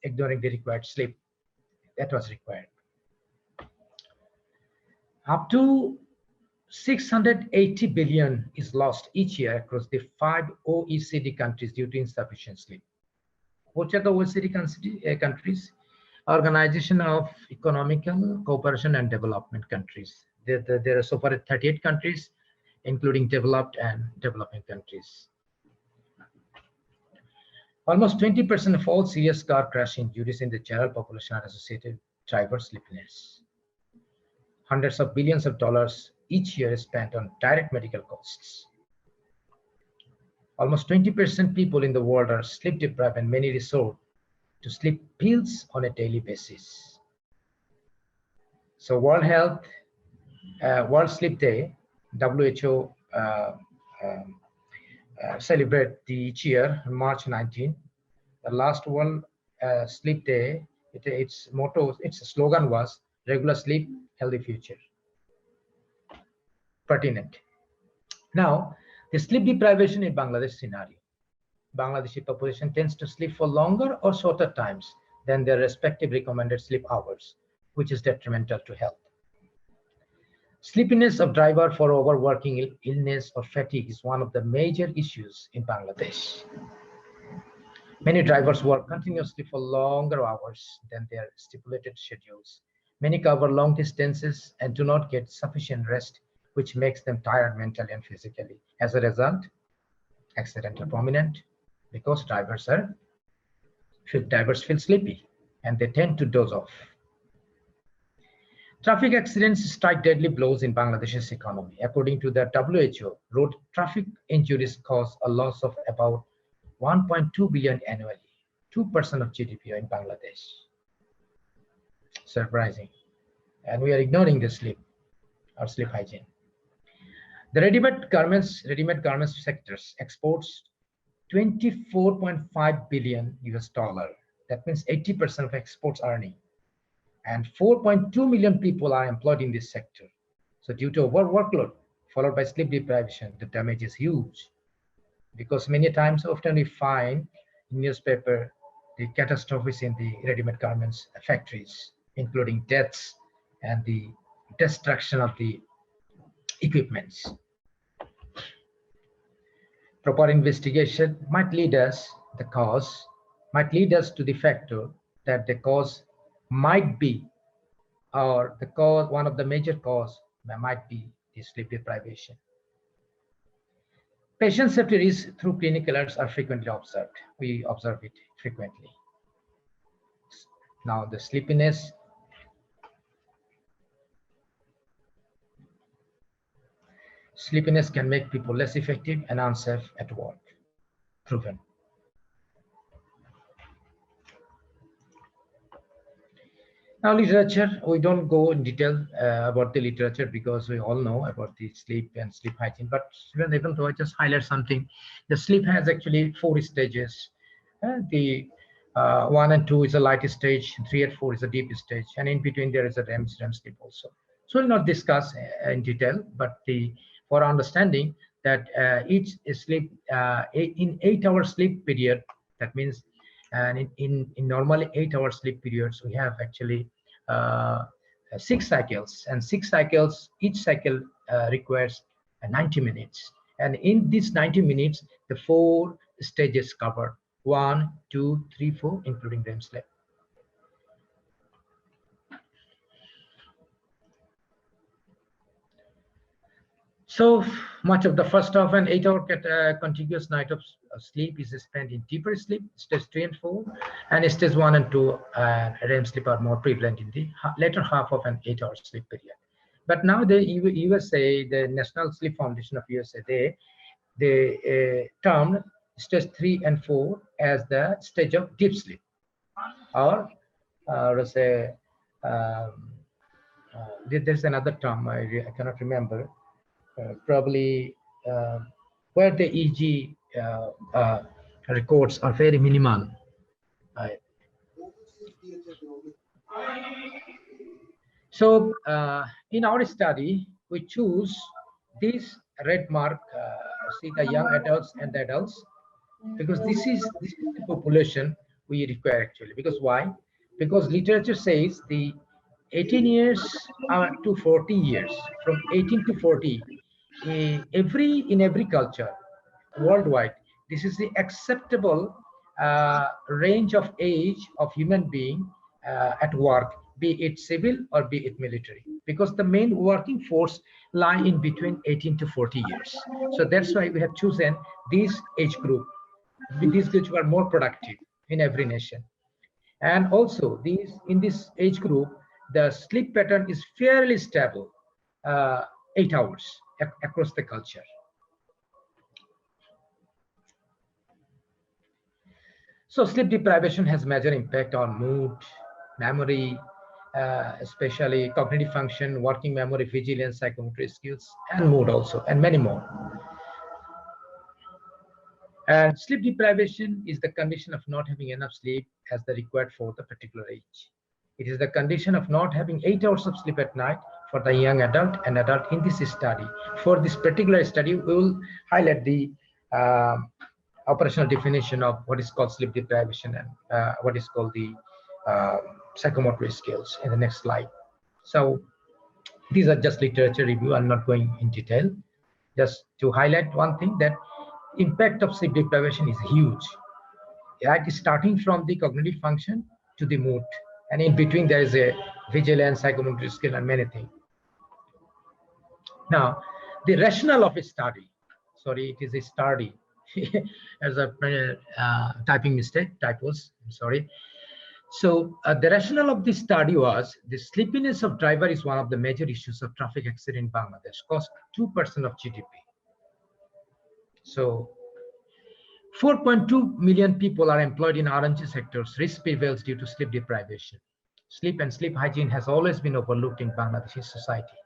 ignoring the required sleep that was required. Up to 680 billion is lost each year across the 5 OECD countries due to insufficient sleep. What are the OECD countries? Organization of Economical Cooperation and Development countries. There are so far 38 countries, including developed and developing countries. Almost 20% of all serious car crash injuries in the general population are associated with driver sleepiness. Hundreds of billions of dollars each year is spent on direct medical costs. Almost 20% people in the world are sleep deprived and many resort to sleep pills on a daily basis. So World Sleep Day, WHO celebrate each year on March 19. The last World Sleep Day, its motto, its slogan was regular sleep, healthy future. Pertinent. Now, the sleep deprivation in Bangladesh scenario. Bangladeshi population tends to sleep for longer or shorter times than their respective recommended sleep hours, which is detrimental to health. Sleepiness of driver for overworking, illness, or fatigue is one of the major issues in Bangladesh. Many drivers work continuously for longer hours than their stipulated schedules. Many cover long distances and do not get sufficient rest, which makes them tired mentally and physically. As a result, accidents are prominent because drivers feel sleepy and they tend to doze off. Traffic accidents strike deadly blows in Bangladesh's economy. According to the WHO, road traffic injuries cause a loss of about 1.2 billion annually, 2% of GDP in Bangladesh. Surprising. And we are ignoring the sleep hygiene. The ready-made garments sectors exports 24.5 billion US dollar. That means 80% of exports earning. And 4.2 million people are employed in this sector. So due to workload followed by sleep deprivation, the damage is huge. Because many times, often we find in newspaper the catastrophes in the ready-made garments factories, including deaths and the destruction of the equipments. Proper investigation might lead us to the factor that the cause might be, or the cause, one of the major cause might be the sleep deprivation. Patient safety risks through clinical errors are frequently observed. We observe it frequently. Now the sleepiness. Sleepiness can make people less effective and unsafe at work. Proven. Now literature, we don't go in detail about the literature because we all know about the sleep and sleep hygiene, but even though I just highlight something, the sleep has actually 4 stages. The 1 and 2 is a light stage, 3 and 4 is a deep stage, and in between there is a REM sleep also. So we'll not discuss in detail, but for understanding that each sleep in 8-hour sleep period, that means and in normally 8-hour sleep periods, we have actually 6 cycles, and 6 cycles, each cycle requires 90 minutes. And in these 90 minutes, the 4 stages cover 1, 2, 3, 4, including REM sleep. So much of the first of an 8-hour contiguous night of sleep is spent in deeper sleep, stage 3 and 4, and stage 1 and 2 REM sleep are more prevalent in the later half of an 8-hour sleep period. But now the USA, the National Sleep Foundation of USA, they termed stage 3 and 4 as the stage of deep sleep, or say there's another term I cannot remember. Probably where the EEG records are very minimal. So in our study, we choose these red mark, see the young adults and the adults, because this is the population we require actually. Because why? Because literature says the 18 years to 40 years, from 18 to 40, in every culture worldwide, this is the acceptable range of age of human being at work, be it civil or be it military, because the main working force lie in between 18 to 40 years. So that's why we have chosen this age group, which were more productive in every nation. And also in this age group, the sleep pattern is fairly stable, 8 hours across the culture. So sleep deprivation has major impact on mood, memory, especially cognitive function, working memory, vigilance, psychomotor skills, and mood also, and many more. And sleep deprivation is the condition of not having enough sleep as the required for the particular age. It is the condition of not having 8 hours of sleep at night for the young adult and adult in this study. For this particular study, we will highlight the operational definition of what is called sleep deprivation and what is called the psychomotor skills in the next slide. So these are just literature review. I'm not going in detail. Just to highlight one thing, that impact of sleep deprivation is huge. Right, starting from the cognitive function to the mood, and in between there is a vigilance, psychomotor skill, and many things. Now, the rationale of a study. Sorry, it is a study. As a typing mistake, typos. I'm sorry. So the rationale of this study was the sleepiness of driver is one of the major issues of traffic accident in Bangladesh, cost 2% of GDP. So 4.2 million people are employed in RNG sectors. Risk prevails due to sleep deprivation. Sleep and sleep hygiene has always been overlooked in Bangladeshi society.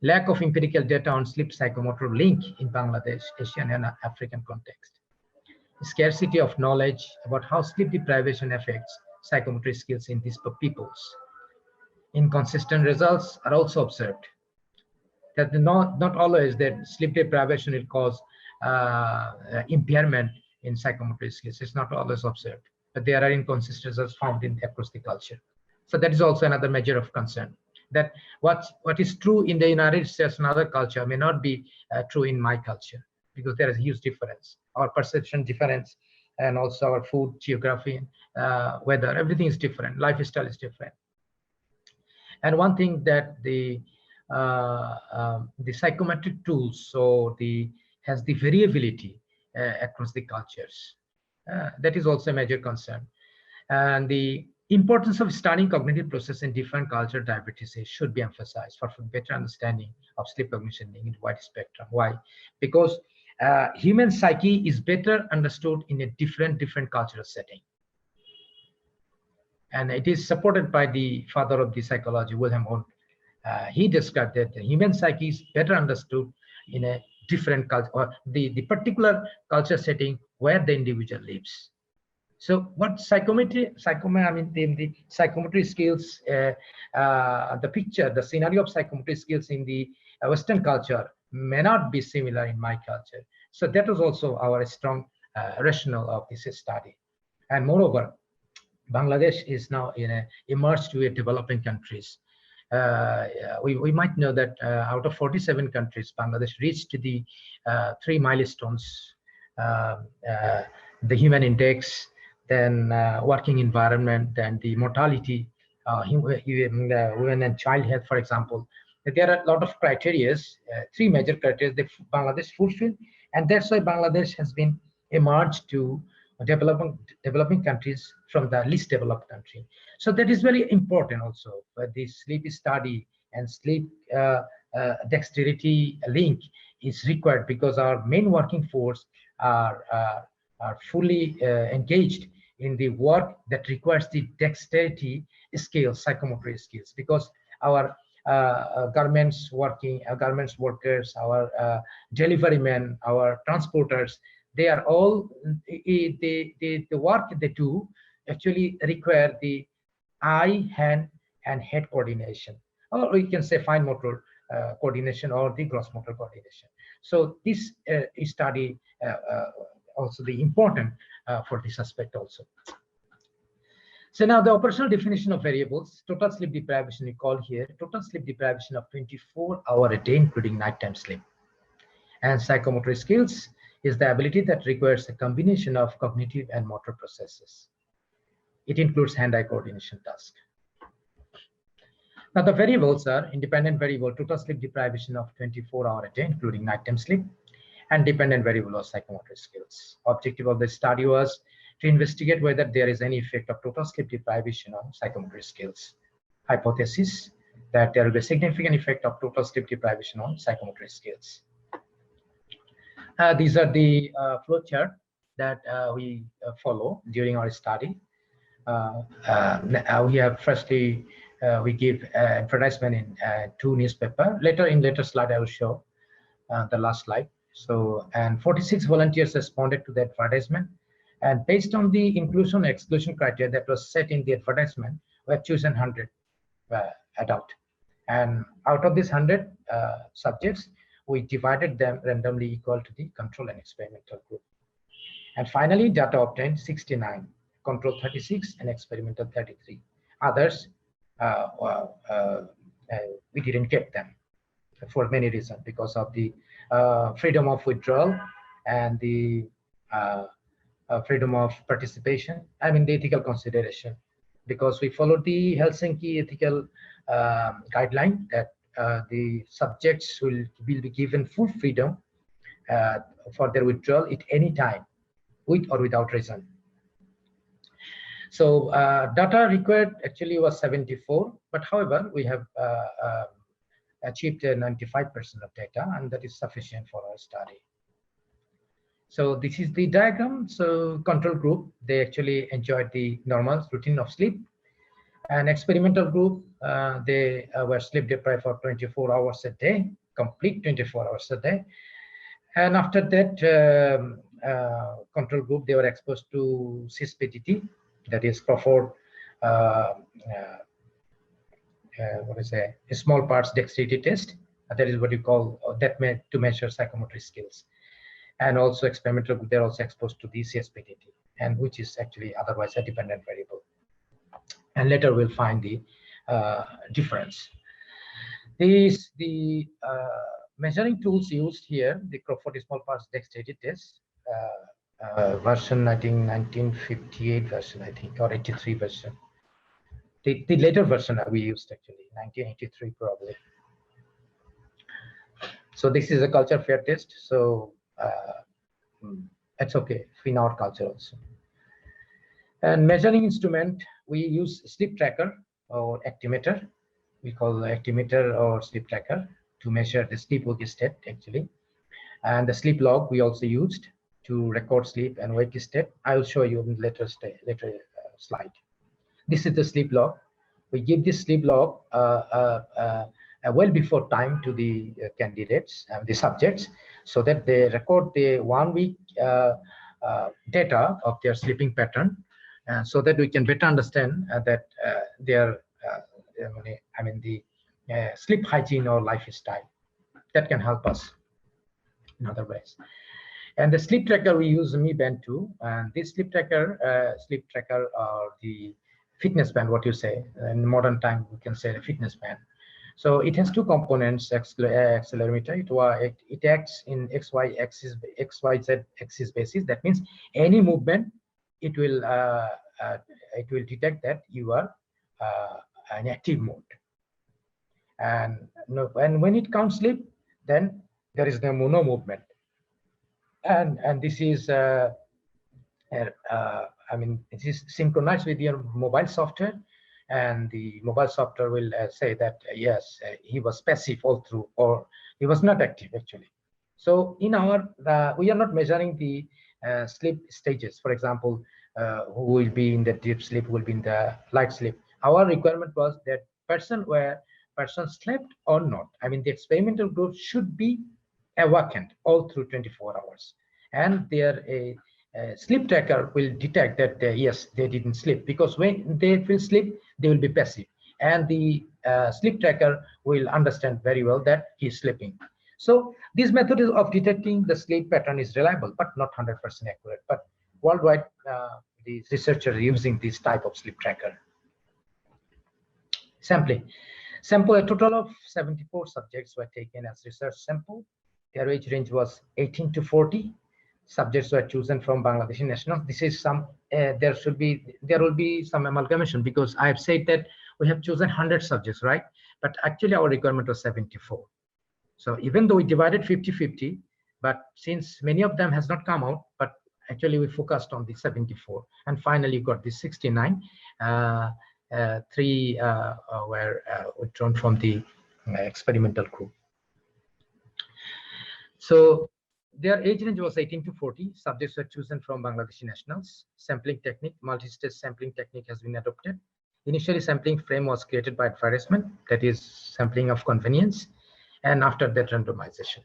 Lack of empirical data on sleep psychomotor link in Bangladesh, Asian and African context. Scarcity of knowledge about how sleep deprivation affects psychomotor skills in these peoples. Inconsistent results are also observed. That not always that sleep deprivation will cause impairment in psychomotor skills. It's not always observed, but there are inconsistent results found across the culture. So that is also another measure of concern. That what is true in the United States and other culture may not be true in my culture, because there is a huge difference. Our perception difference, and also our food, geography, weather, everything is different. Lifestyle is different. And one thing that the psychometric tools, so has the variability across the cultures. That is also a major concern. And the importance of studying cognitive process in different culture diversities should be emphasized for better understanding of sleep cognition in a wide spectrum. Why? Because human psyche is better understood in a different cultural setting. And it is supported by the father of the psychology, Wilhelm Wundt. He described that the human psyche is better understood in a different culture, or the particular culture setting where the individual lives. So what psychometry, I mean, the psychometry skills, the picture, the scenario of psychometry skills in the Western culture may not be similar in my culture. So that was also our strong rationale of this study. And moreover, Bangladesh is now emerged to a developing countries. We might know that out of 47 countries, Bangladesh reached the 3 milestones: the human index, then working environment, then the mortality, women and child health, for example. There are a lot of criteria, 3 major criteria that Bangladesh fulfill, and that's why Bangladesh has been emerged to developing countries from the least developed country. So that is very important also. The sleep study and sleep dexterity link is required, because our main working force are fully engaged in the work that requires the dexterity skills, psychomotor skills, because our garments workers, our delivery men, our transporters, they are all, the work they do actually require the eye, hand, and head coordination, or we can say fine motor coordination, or the gross motor coordination. So this study also the important for this aspect also. So now the operational definition of variables: total sleep deprivation we call here total sleep deprivation of 24 hours a day, including nighttime sleep. And psychomotor skills is the ability that requires a combination of cognitive and motor processes. It includes hand-eye coordination task. Now the variables are independent variable, total sleep deprivation of 24 hours a day, including nighttime sleep, and dependent variable of psychomotor skills. Objective of the study was to investigate whether there is any effect of total sleep deprivation on psychomotor skills. Hypothesis that there will be a significant effect of total sleep deprivation on psychomotor skills. These are the flowchart that we follow during our study. We have firstly, we give advertisement in 2 newspapers. Later slide I will show the last slide. So, and 46 volunteers responded to the advertisement, and based on the inclusion and exclusion criteria that was set in the advertisement, we have chosen 100 adult. And out of these 100 subjects, we divided them randomly equal to the control and experimental group. And finally, data obtained 69, control 36, and experimental 33. Others, we didn't get them for many reasons, because of the freedom of withdrawal and the freedom of participation. I mean, the ethical consideration, because we followed the Helsinki ethical guideline that the subjects will be given full freedom for their withdrawal at any time, with or without reason. So data required actually was 74, but however, we have achieved 95% of data, and that is sufficient for our study. So this is the diagram. So control group, they actually enjoyed the normal routine of sleep. And experimental group, they were sleep deprived for 24 hours a day, complete 24 hours a day. And after that, control group, they were exposed to CSPDT, that is Crawford, what is a small parts dexterity test. That is what you call that to measure psychomotor skills. And also experimental group, they're also exposed to the CSPDT, and which is actually otherwise a dependent variable. And later we'll find the difference. The measuring tools used here, the Crawford small parts dexterity test, version, I think 1958 version, I think, or 83 version. The later version we used actually, 1983 probably. So this is a culture fair test. So it's okay in our culture also. And measuring instrument, we use sleep tracker or actimeter. We call actimeter or sleep tracker to measure the sleep wake state actually. And the sleep log we also used to record sleep and wake state. I will show you in later slide. This is the sleep log. We give this sleep log well before time to the candidates and the subjects, so that they record the 1 week data of their sleeping pattern, so that we can better understand that their the sleep hygiene or lifestyle. That can help us in other ways. And the sleep tracker, we use Mi Band 2, and this sleep tracker or the fitness band, what you say in modern time, we can say the fitness band. So it has two components: accelerometer. It acts in XY Z axis basis. That means any movement, it will detect that you are in active mode. And when it counts sleep, then there is no movement. And this is it is synchronized with your mobile software, and the mobile software will say that yes, he was passive all through, or he was not active actually. So in our we are not measuring the sleep stages. For example, who will be in the deep sleep, who will be in the light sleep. Our requirement was that person slept or not. I mean, the experimental group should be awakened all through 24 hours, and their sleep tracker will detect that yes, they didn't sleep, because when they will sleep, they will be passive, and the sleep tracker will understand very well that he's sleeping. So this method of detecting the sleep pattern is reliable, but not 100% accurate. But worldwide, the researchers are using this type of sleep tracker. Sampling. A total of 74 subjects were taken as research sample. Their age range was 18 to 40. Subjects were chosen from Bangladeshi nationals. This is some, there will be some amalgamation, because I have said that we have chosen 100 subjects, right? But actually our requirement was 74. So even though we divided 50-50, but since many of them has not come out, but actually we focused on the 74, and finally got the 69. 3 were withdrawn from the experimental group. So their age range was 18 to 40. Subjects were chosen from Bangladeshi nationals. Sampling technique, multi-stage sampling technique has been adopted. Initially, sampling frame was created by advertisement, that is sampling of convenience, and after that randomization,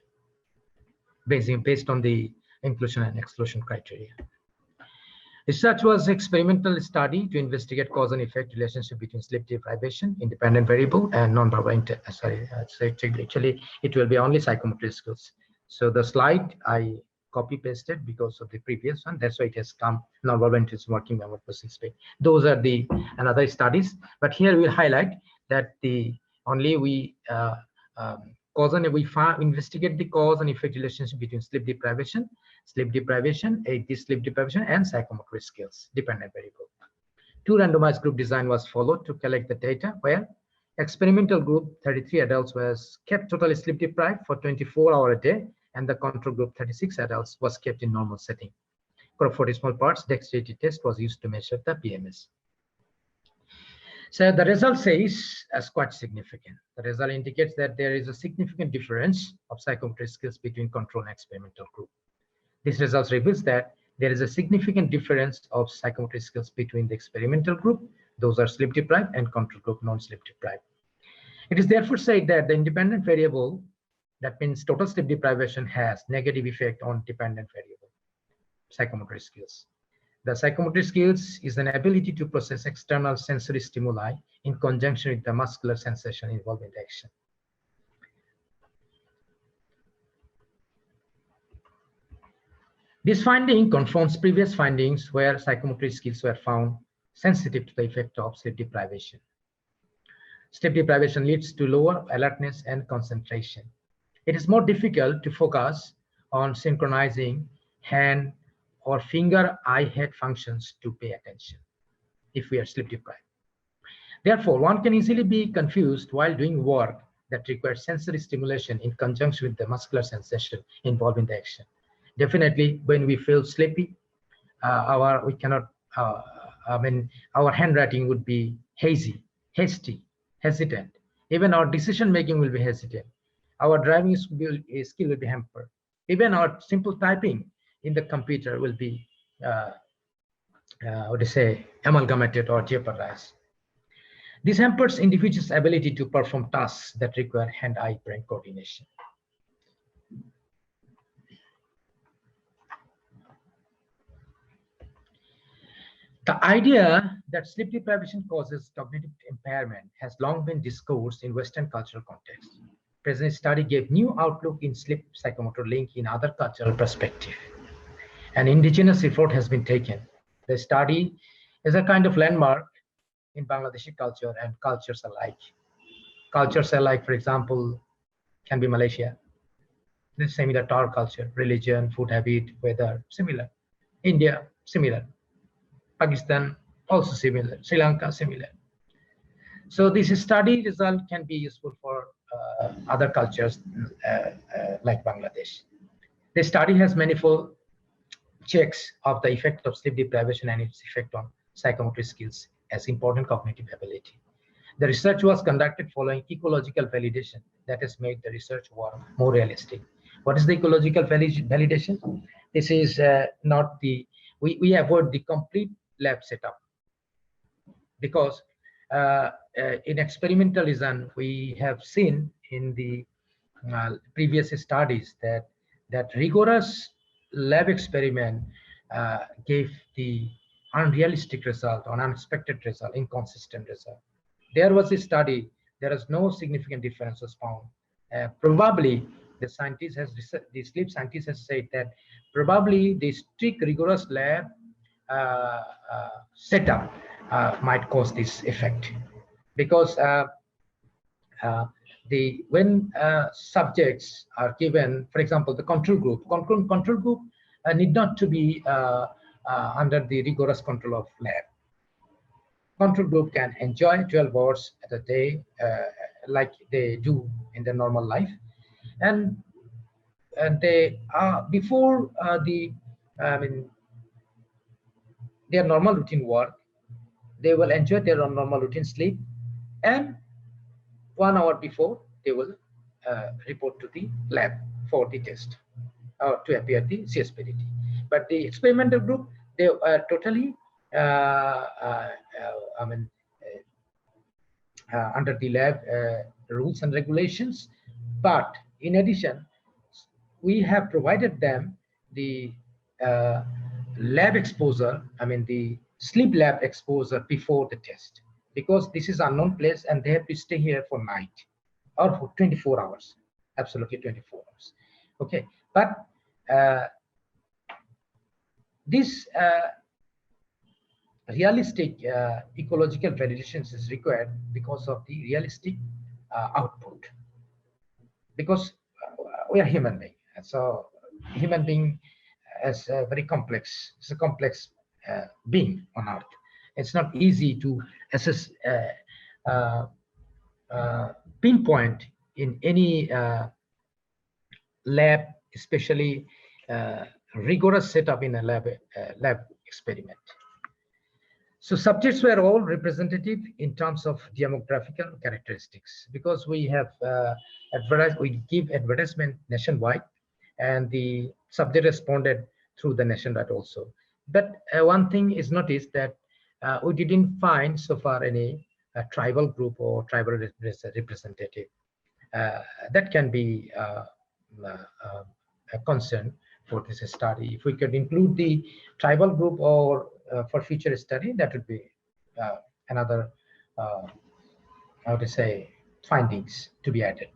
based on the inclusion and exclusion criteria. Research was experimental study to investigate cause and effect relationship between sleep deprivation, independent variable, and non-verbal. Actually, it will be only psychomotor skills. So the slide I copy pasted because of the previous one. That's why it has come non-verbal intelligence working memory processing speed. Those are the another studies. But here we'll highlight that the only we cause and we investigate the cause and effect relationship between sleep deprivation, this sleep deprivation, and psychomotor skills dependent variable. Two randomized group design was followed to collect the data, where experimental group 33 adults was kept totally sleep deprived for 24 hours a day, and the control group 36 adults was kept in normal setting. For 40 small parts, dexterity test was used to measure the PMS. So the result says as quite significant. The result indicates that there is a significant difference of psychomotor skills between control and experimental group. This result reveals that there is a significant difference of psychomotor skills between the experimental group, those are sleep deprived, and control group non-sleep deprived. It is therefore said that the independent variable, that means total sleep deprivation, has negative effect on dependent variable psychomotor skills. The psychomotor skills is an ability to process external sensory stimuli in conjunction with the muscular sensation involved in the action. This finding confirms previous findings where psychomotor skills were found sensitive to the effect of sleep deprivation. Sleep deprivation leads to lower alertness and concentration. It is more difficult to focus on synchronizing hand or finger eye-head functions to pay attention if we are sleep deprived. Therefore, one can easily be confused while doing work that requires sensory stimulation in conjunction with the muscular sensation involved in the action. Definitely, when we feel sleepy, our handwriting would be hazy, hasty, hesitant. Even our decision making will be hesitant. Our driving skill will be hampered. Even our simple typing in the computer will be, amalgamated or jeopardized. This hampers individuals' ability to perform tasks that require hand-eye brain coordination. The idea that sleep deprivation causes cognitive impairment has long been discussed in Western cultural context. Present study gave new outlook in sleep psychomotor link in other cultural perspective. An indigenous effort has been taken. The study is a kind of landmark in Bangladeshi culture and cultures alike. Cultures alike, for example, can be Malaysia. The similar Tar culture, religion, food habit, weather, similar. India, similar. Pakistan, also similar. Sri Lanka, similar. So this study result can be useful for other cultures like Bangladesh. The study has manifold checks of the effect of sleep deprivation and its effect on psychomotor skills as important cognitive ability. The research was conducted following ecological validation that has made the research work more realistic. What is the ecological validation? This is not the, we avoid the complete lab setup, because in experimentalism, we have seen in the previous studies that rigorous lab experiment gave the unrealistic result, unexpected result, inconsistent result. There was a study, there is no significant difference was found. Probably the scientist has, the sleep scientist has said that probably the strict rigorous lab setup might cause this effect, because when subjects are given, for example, the control group need not to be under the rigorous control of lab. Control group can enjoy 12 hours at a day like they do in their normal life, and they before their normal routine work, they will enjoy their normal routine sleep, and 1 hour before they will report to the lab for the test or to appear the CSPDT. But the experimental group, they are totally under the lab rules and regulations. But in addition, we have provided them the lab exposure, I mean the sleep lab exposure before the test, because this is unknown place and they have to stay here for night or for 24 hours, absolutely 24 hours. Okay, but this realistic ecological validations is required because of the realistic output, because we are human being, so human being is very complex. It's a complex being on earth. It's not easy to assess pinpoint in any lab, especially rigorous setup in a lab experiment. So subjects were all representative in terms of demographical characteristics, because we have we give advertisement nationwide, and the subject responded through the nationwide also. But one thing is noticed that we didn't find so far any tribal group or tribal representative. That can be a concern for this study. If we could include the tribal group or for future study, that would be another, how to say, findings to be added.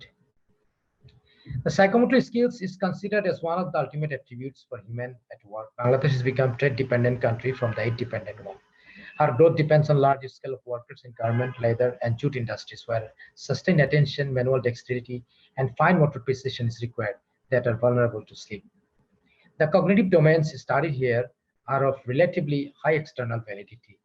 The psychomotor skills is considered as one of the ultimate attributes for human at work. Bangladesh has become trade-dependent country from the aid-dependent one. Our growth depends on large scale of workers in garment, leather, and jute industries, where sustained attention, manual dexterity, and fine motor precision is required, that are vulnerable to sleep. The cognitive domains studied here are of relatively high external validity.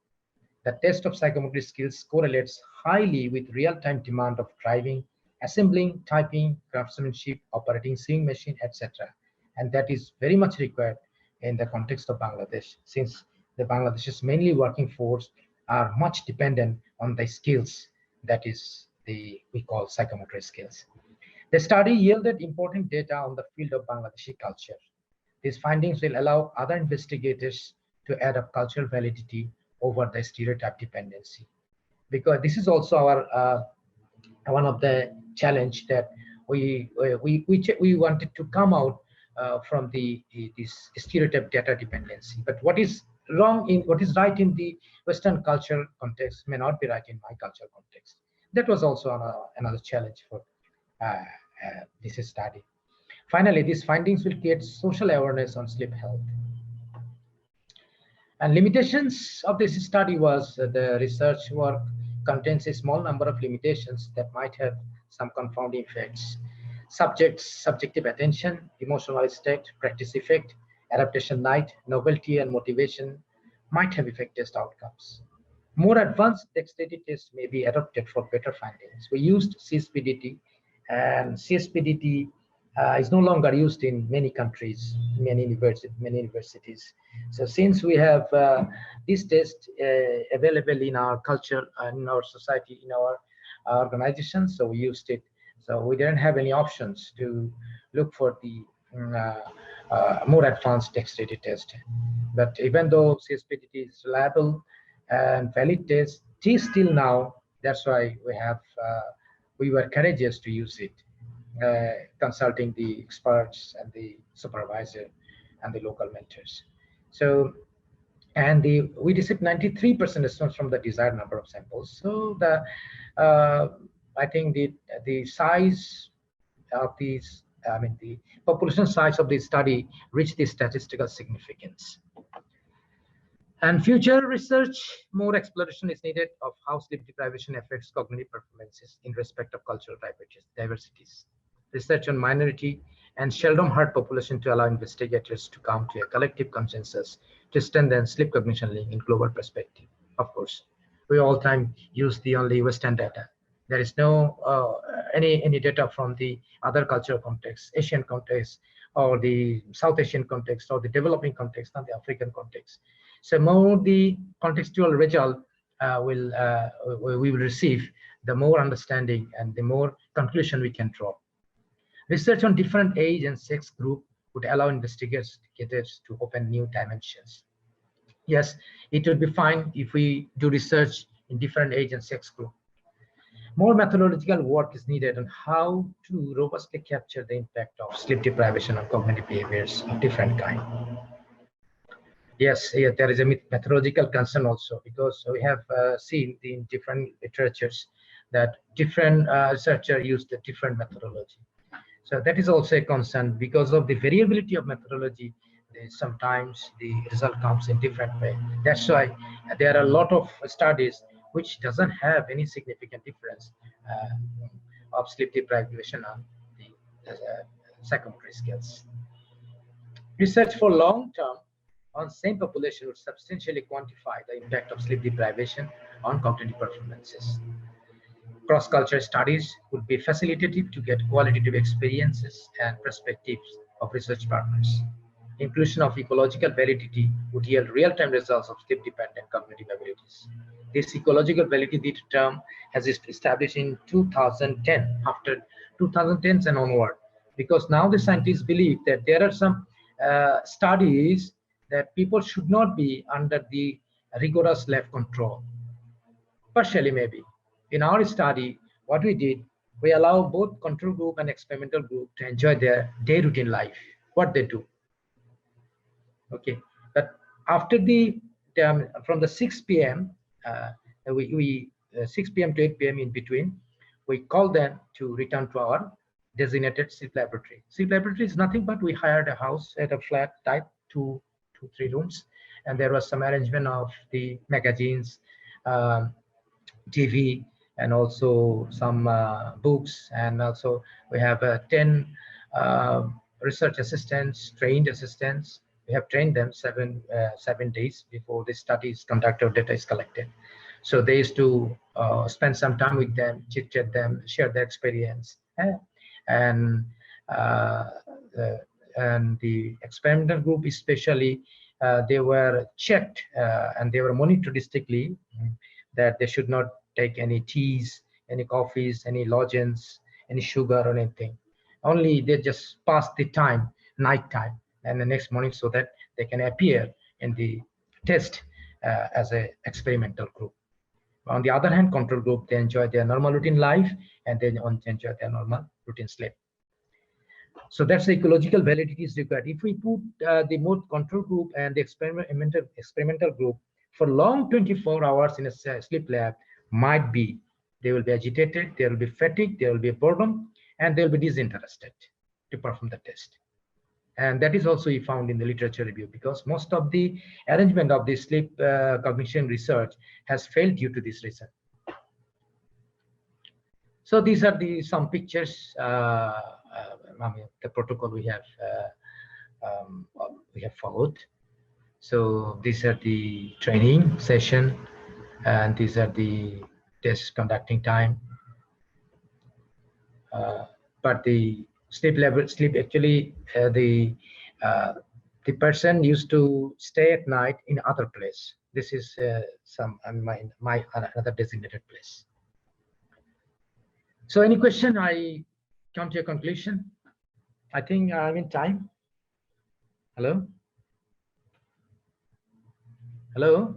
The test of psychomotor skills correlates highly with real-time demand of driving, assembling, typing, craftsmanship, operating sewing machine, etc. And that is very much required in the context of Bangladesh, since the Bangladesh's mainly working force are much dependent on the skills that is we call psychomotor skills. The study yielded important data on the field of Bangladeshi culture. These findings will allow other investigators to add up cultural validity over the stereotype dependency, because this is also our one of the challenge that we wanted to come out from this stereotype data dependency. But what is wrong in what is right in the Western cultural context may not be right in my cultural context. That was also another challenge for this study. Finally, these findings will create social awareness on sleep health. And limitations of this study was the research work contains a small number of limitations that might have some confounding effects. Subjects' subjective attention, emotional state, practice effect, adaptation night, novelty, and motivation might have effect test outcomes. More advanced dexterity tests may be adopted for better findings. We used CSPDT, and CSPDT is no longer used in many countries, many universities. So since we have this test available in our culture, in our society, in our organizations, so we used it. So we didn't have any options to look for the more advanced dexterity test. But even though CSPDT is reliable and valid test, it is still now. That's why we were courageous to use it. Consulting the experts and the supervisor and the local mentors. So, and we received 93% response from the desired number of samples. So I think the size of these, I mean the population size of this study reached the statistical significance. And future research, more exploration is needed of how sleep deprivation affects cognitive performances in respect of cultural diversities. Research on minority and seldom heard population to allow investigators to come to a collective consensus to strengthen sleep cognition link in global perspective. Of course, we all time use the only Western data. There is no any data from the other cultural context, Asian context, or the South Asian context, or the developing context, and the African context. So more the contextual result we will receive, the more understanding and the more conclusion we can draw. Research on different age and sex group would allow investigators to open new dimensions. Yes, it would be fine if we do research in different age and sex group. More methodological work is needed on how to robustly capture the impact of sleep deprivation on cognitive behaviors of different kind. Yes, yeah, there is a methodological concern also, because we have seen in different literatures that different researchers use the different methodology. So that is also a concern because of the variability of methodology. Sometimes the result comes in different way. That's why there are a lot of studies which doesn't have any significant difference of sleep deprivation on the psychomotor skills. Research for long term on same population would substantially quantify the impact of sleep deprivation on cognitive performances. Cross-cultural studies would be facilitative to get qualitative experiences and perspectives of research partners. Inclusion of ecological validity would yield real-time results of sleep-dependent cognitive abilities. This ecological validity term has been established in 2010, after 2010s and onward, because now the scientists believe that there are some studies that people should not be under the rigorous lab control. Partially, maybe. In our study, what we did, we allow both control group and experimental group to enjoy their day routine life, what they do. Okay, but after from the 6 p.m., 6 p.m. to 8 p.m. in between, we call them to return to our designated sleep laboratory. Sleep laboratory is nothing but we hired a house at a flat type, 3 rooms, and there was some arrangement of the magazines, TV, and also some books, and also we have 10 research assistants, trained assistants. We have trained them 7 days before the study is conducted, data is collected. So they used to spend some time with them, chit-chat them, share their experience, and the experimental group especially, they were checked and they were monitored strictly that they should not take any teas, any coffees, any lozenges, any sugar or anything. Only they just pass the time, night time, and the next morning, so that they can appear in the test as an experimental group. On the other hand, control group, they enjoy their normal routine life and they enjoy their normal routine sleep. So that's the ecological validity is required. If we put the both control group and the experimental group for long 24 hours in a sleep lab, might be they will be agitated, they will be fatigued, there will be boredom, and they will be disinterested to perform the test. And that is also we found in the literature review, because most of the arrangement of the sleep cognition research has failed due to this reason. So these are some pictures, the protocol we have followed. So these are the training session, and these are the test conducting time. But the sleep actually, the person used to stay at night in other place. This is my another designated place. So any question? I come to a conclusion. I think I'm in time. Hello? Hello?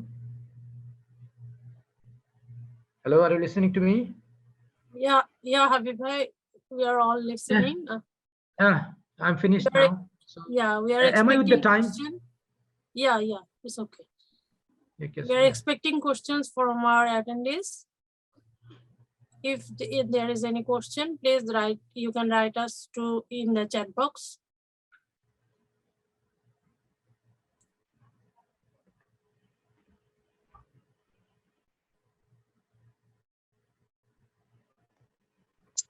Hello, are you listening to me? Yeah, Habib bhai, we are all listening. I'm finished now. So, yeah, we are am I with the time? Question. Yeah, it's okay. Because, we are expecting questions from our attendees. If there is any question, please write. You can write us in the chat box.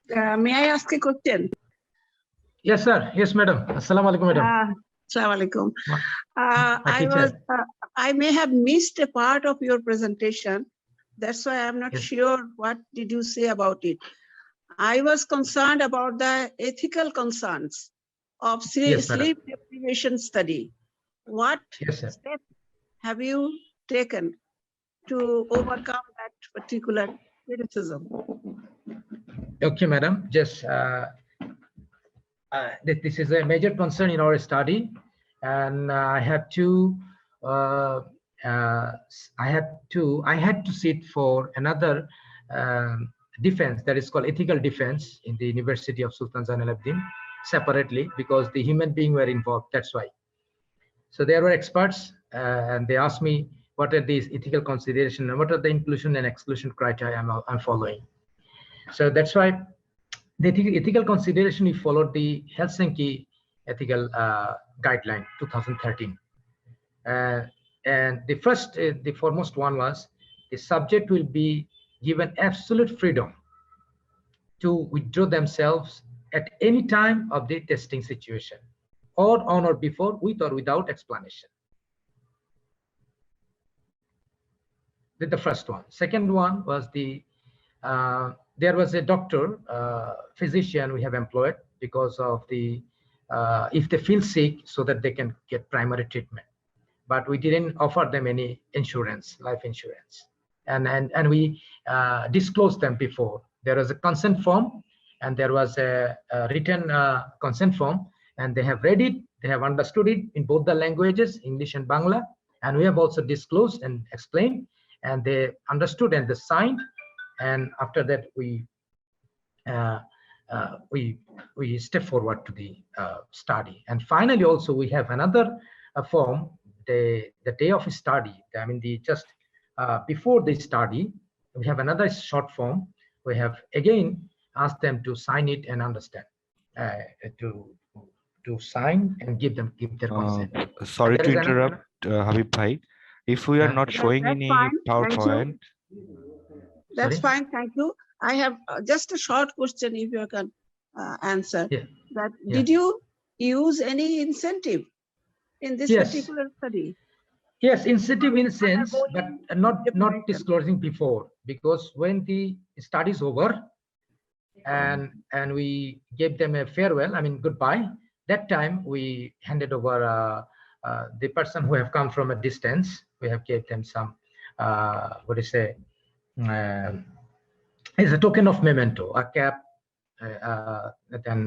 May I ask a question? Yes, sir. Yes, madam. Assalamu alaikum, madam. Assalamu alaikum. I may have missed a part of your presentation. That's why I'm not sure what did you say about it. I was concerned about the ethical concerns of sleep deprivation study. What steps have you taken to overcome that particular criticism? Okay, madam. Just this is a major concern in our study, and I had to sit for another defense that is called ethical defense in the University of Sultan Zain Al Abidin separately, because the human being were involved. That's why. So there were experts and they asked me what are these ethical considerations and what are the inclusion and exclusion criteria I'm following. So that's why the ethical consideration, we followed the Helsinki ethical guideline 2013. And the foremost one was the subject will be given absolute freedom to withdraw themselves at any time of the testing situation, or on or before, with or without explanation. That's the first one. Second one was there was a doctor, physician we have employed because of the if they feel sick, so that they can get primary treatment. But we didn't offer them any insurance, life insurance, and we disclosed them before. There was a consent form, and there was a written consent form, and they have read it, they have understood it in both the languages, English and Bangla, and we have also disclosed and explained, and they understood and they signed. And after that, we step forward to the study. And finally, also we have another form, the day of study. I mean, just before the study, we have another short form. We have again asked them to sign it and understand, to sign and give their consent. Sorry to interrupt, Habib Bhai. If we are not showing That's any fine. Thank you. PowerPoint, That's Sorry? fine, thank you. I have just a short question, if you can answer. Yeah. That Yeah. did you use any incentive in this Yes. particular study? Yes, incentive in a sense, but not Deprivation. disclosing before, because when the study is over and we gave them a farewell, I mean goodbye, that time we handed over the person who have come from a distance. We have gave them some what do you say, as a token of memento, a cap. Then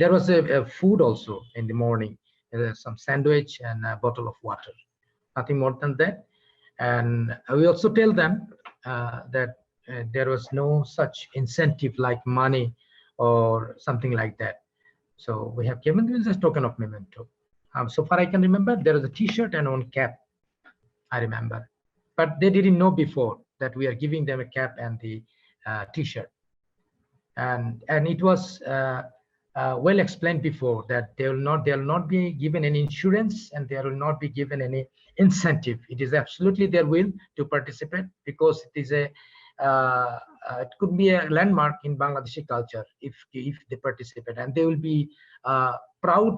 there was a food also in the morning, some sandwich and a bottle of water, nothing more than that. And we also tell them that there was no such incentive like money or something like that. So we have given them as a token of memento. So far I can remember, there was a t-shirt and one cap, I remember. But they didn't know before that we are giving them a cap and the t-shirt. And it was well explained before that they will not be given any insurance, and they will not be given any incentive. It is absolutely their will to participate, because it is a it could be a landmark in Bangladeshi culture if they participate, and they will be proud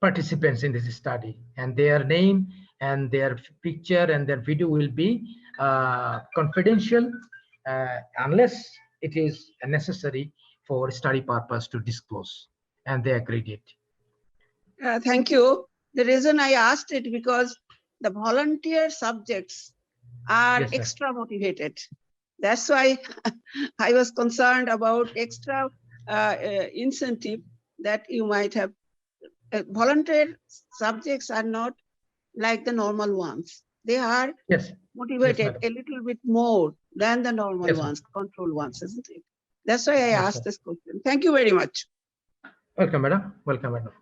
participants in this study, and their name and their picture and their video will be confidential unless it is necessary for study purpose to disclose, and they agreed it. Thank you. The reason I asked it because the volunteer subjects are Yes, sir. extra motivated. That's why I was concerned about extra incentive that you might have. Volunteer subjects are not like the normal ones. They are Yes. motivated Yes, a little bit more than the normal Yes, ones, control ones, isn't it? That's why I Yes, asked sir. this question. Thank you very much. Welcome, madam. Welcome, madam.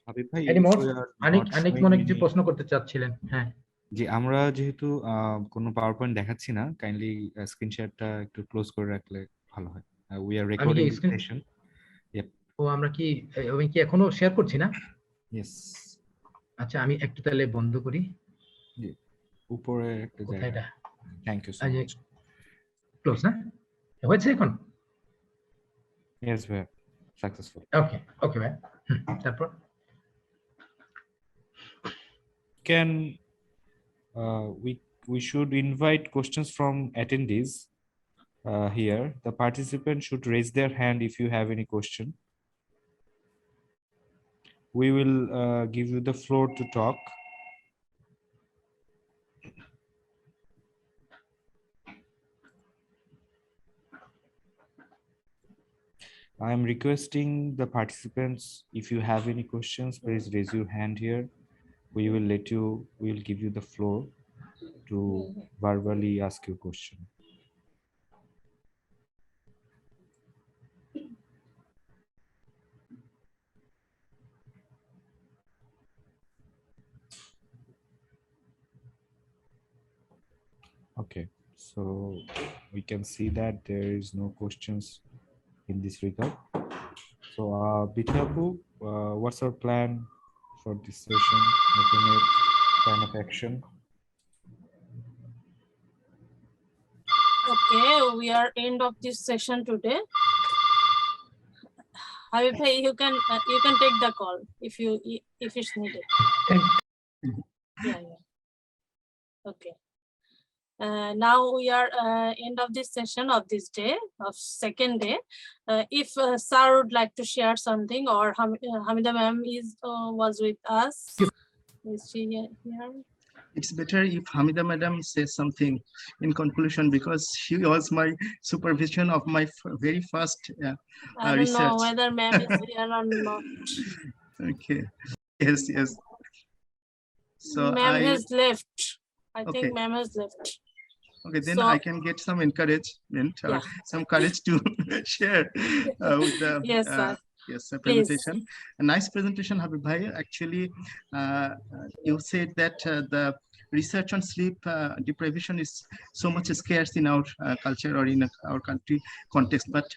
Habib ভাই, Any if more? we are অনেক not অনেক showing মনে কিছু any- প্রশ্ন করতে চাচ্ছিলেন। হ্যাঁ। জি, আমরা যেহেতু কোনো পাওয়ারপয়েন্ট দেখাচ্ছি না, কাইন্ডলি স্ক্রিন শেয়ারটা একটু ক্লোজ করে রাখলে ভালো হয়। We are recording this screen- session. ও আমরা কি আমি কি এখনো শেয়ার করছি না? ইয়েস। আচ্ছা, আমি একটু তাহলে বন্ধ করি। জি, উপরে একটা কোথায় জায়গা। এটা? থ্যাংক ইউ সো এই যে মাচ। ক্লোজ না? হয়েছে এখন? ইয়েস ভাই, সাকসেসফুল। ওকে, ওকে ভাই। তারপর Can we should invite questions from attendees here. The participant should raise their hand if you have any question. We will give you the floor to talk. I am requesting the participants, if you have any questions, please raise your hand here. We will give you the floor to verbally ask your question. Okay, so we can see that there is no questions in this regard. So, Bitabu, what's our plan for this session? Ultimate plan of action. Okay, we are end of this session today. Habib bhai, you can take the call if it's needed. Yeah. Okay. Now we are end of this session of this day of second day. If sir would like to share something, or Hamida ma'am was with us. Is she here? It's better if Hamida madam says something in conclusion, because she was my supervision of my very first I don't research. know whether ma'am is here or not. Okay. Yes. So ma'am has left. I Okay. think ma'am has left. Okay, then So, I can get some encouragement or some courage to share with the yes, sir. presentation. A nice presentation, Habib bhai. Actually, you said that the research on sleep deprivation is so much scarce in our culture or in our country context, but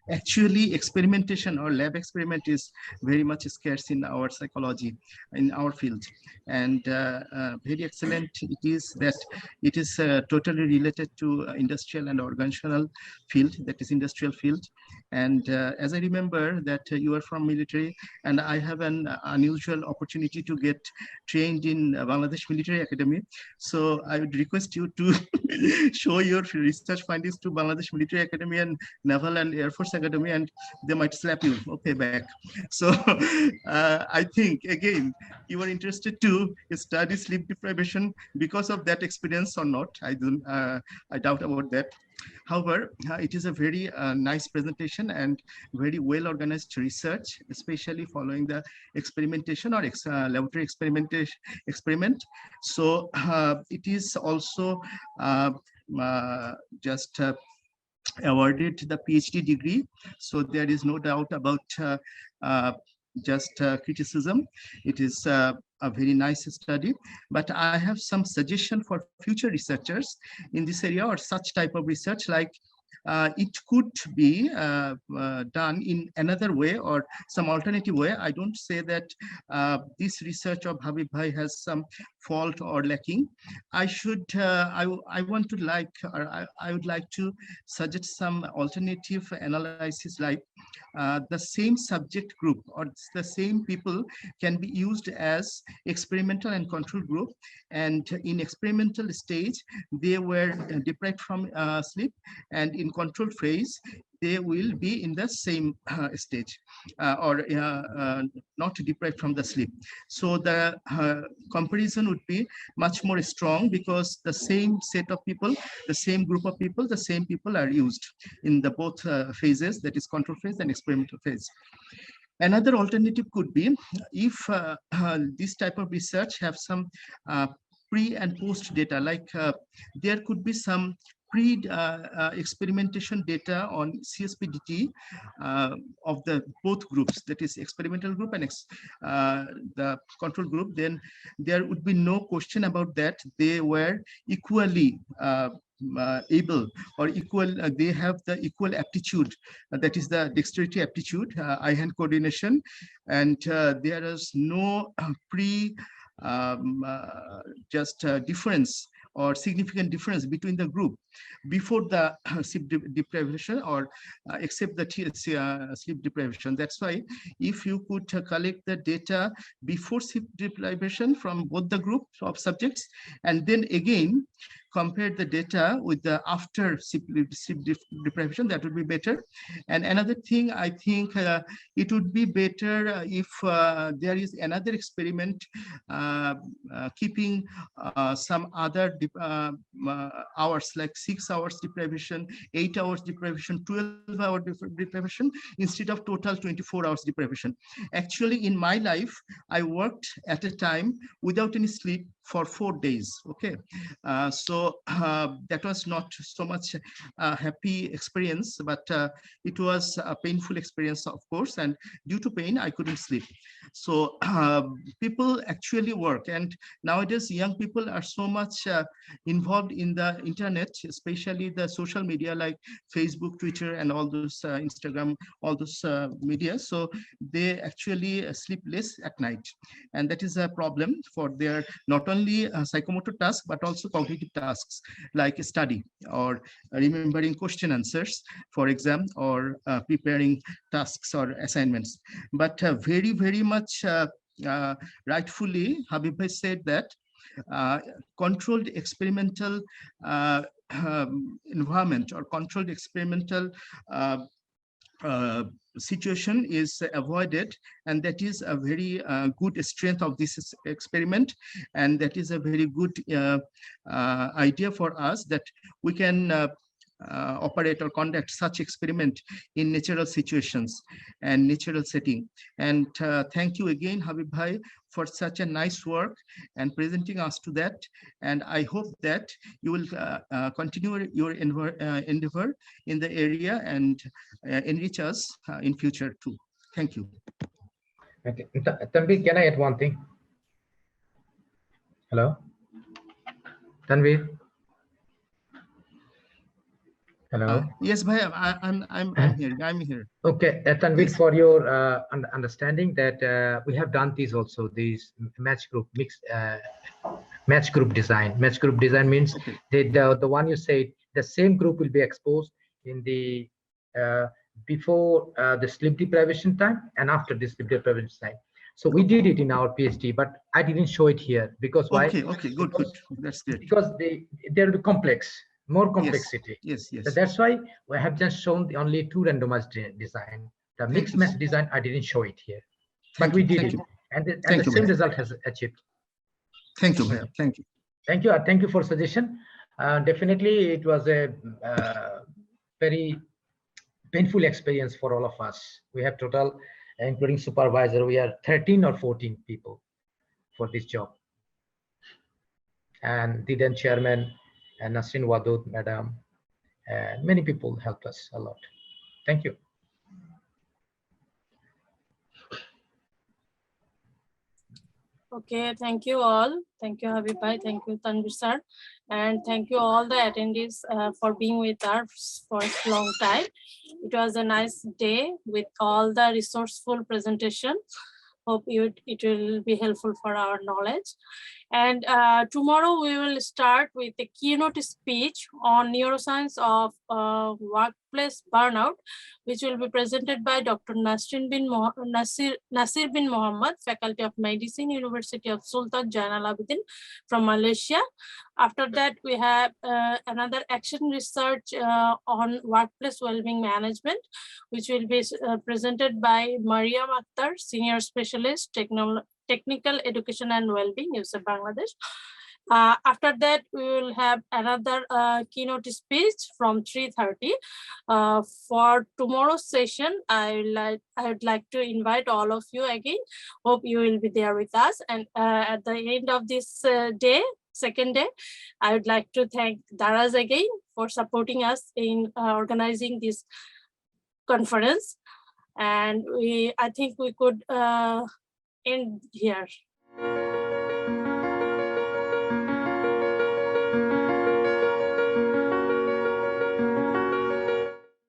actually experimentation or lab experiment is very much scarce in our psychology, in our field. And very excellent it is that it is totally related to industrial and organizational field, that is industrial field. And as I remember that you are from military, and I have an unusual opportunity to get trained in Bangladesh Military Academy. So I would request you to show your research findings to Bangladesh Military Academy and Naval and Air Force Academy, and they might slap you back. So I think, again, you are interested to study sleep deprivation because of that experience or not. I doubt about that. However, it is a very nice presentation and very well organized research, especially following the experimentation or laboratory experiment. So it is also just awarded the PhD degree. So there is no doubt about just criticism. It is a very nice study, but I have some suggestion for future researchers in this area or such type of research, like it could be done in another way or some alternative way. I don't say that this research of Habib bhai has some fault or lacking. I want to like, or I would like to suggest some alternative analysis, like the same subject group or the same people can be used as experimental and control group, and in experimental stage they were deprived from sleep, and in control phase they will be in the same stage or not deprived from the sleep. So the comparison would be much more strong, because the same set of people, the same group of people, the same people are used in the both phases, that is control phase and experimental phase. Another alternative could be if this type of research have some pre and post data, like there could be some experimentation data on CSPDT of the both groups, that is experimental group and the control group, then there would be no question about that. They were equally able or equal, they have the equal aptitude, that is the dexterity aptitude, eye-hand coordination, and there is no difference or significant difference between the group before the sleep deprivation or except the sleep deprivation. That's why if you could collect the data before sleep deprivation from both the groups of subjects, and then again compare the data with the after sleep deprivation, that would be better. And another thing, I think it would be better if there is another experiment keeping some other hours, like 6 hours deprivation, 8 hours deprivation, 12-hour deprivation, instead of total 24 hours deprivation. Actually, in my life, I worked at a time without any sleep for 4 days. Okay, that was not so much a happy experience, but it was a painful experience, of course, and due to pain I couldn't sleep. So people actually work, and nowadays young people are so much involved in the internet, especially the social media like Facebook, Twitter, and all those Instagram, all those media. So they actually sleep less at night, and that is a problem for their not only psychomotor tasks but also cognitive tasks like study or remembering question answers for exam, or preparing tasks or assignments. But very much rightfully Habib Bhai said that controlled experimental environment or controlled experimental uh, situation is avoided, and that is a very good strength of this experiment, and that is a very good idea for us, that we can operate or conduct such experiment in natural situations and natural setting. And thank you again, Habib Bhai, for such a nice work and presenting us to that. And I hope that you will continue your endeavor in the area and enrich us in future too. Thank you. Okay. Tanvir, can I add one thing? Hello? Tanvir? Hello? Yes, Bhai, I'm here. I'm here. Okay, Tanvir, Yes. for your understanding that we have done these also, these match group mixed match group design. Match group design means Okay. the one you said, the same group will be exposed in the before the sleep deprivation time and after the sleep deprivation time. So we did it in our PhD, but I didn't show it here because why? Okay, good, because, good. That's great. Because there will be complex, more complexity. Yes. So that's why we have just shown the only two randomized design. The mixed you, match sir. design, I didn't show it here, Thank but we you, did thank it, you. and the Thank you, same Bhai. result has achieved. Thank you, Bhai. Thank you. Thank you for suggestion. Definitely, it was a very painful experience for all of us. We have total, including supervisor, we are 13 or 14 people for this job. And the then chairman and Nasrin Wadud, madam, and many people helped us a lot. Thank you. Okay, thank you all. Thank you, Habib Bhai. Thank you, Tanvir sir. And thank you all the attendees for being with us for a long time. It was a nice day with all the resourceful presentations. Hope it will be helpful for our knowledge. And tomorrow we will start with a keynote speech on neuroscience of workplace burnout, which will be presented by Dr. Nasir bin Mohammed, Faculty of Medicine, University of Sultan Jainal Abidin from Malaysia. After that, we have another action research on workplace well-being management, which will be presented by Mariam Akhtar, Senior Specialist, Technical Education and Wellbeing, USAID Bangladesh. After that, we will have another keynote speech from 3:30. For tomorrow's session, I would like to invite all of you again. Hope you will be there with us. And at the end of this second day, I would like to thank Daraz again for supporting us in organizing this conference. And I think we could end here.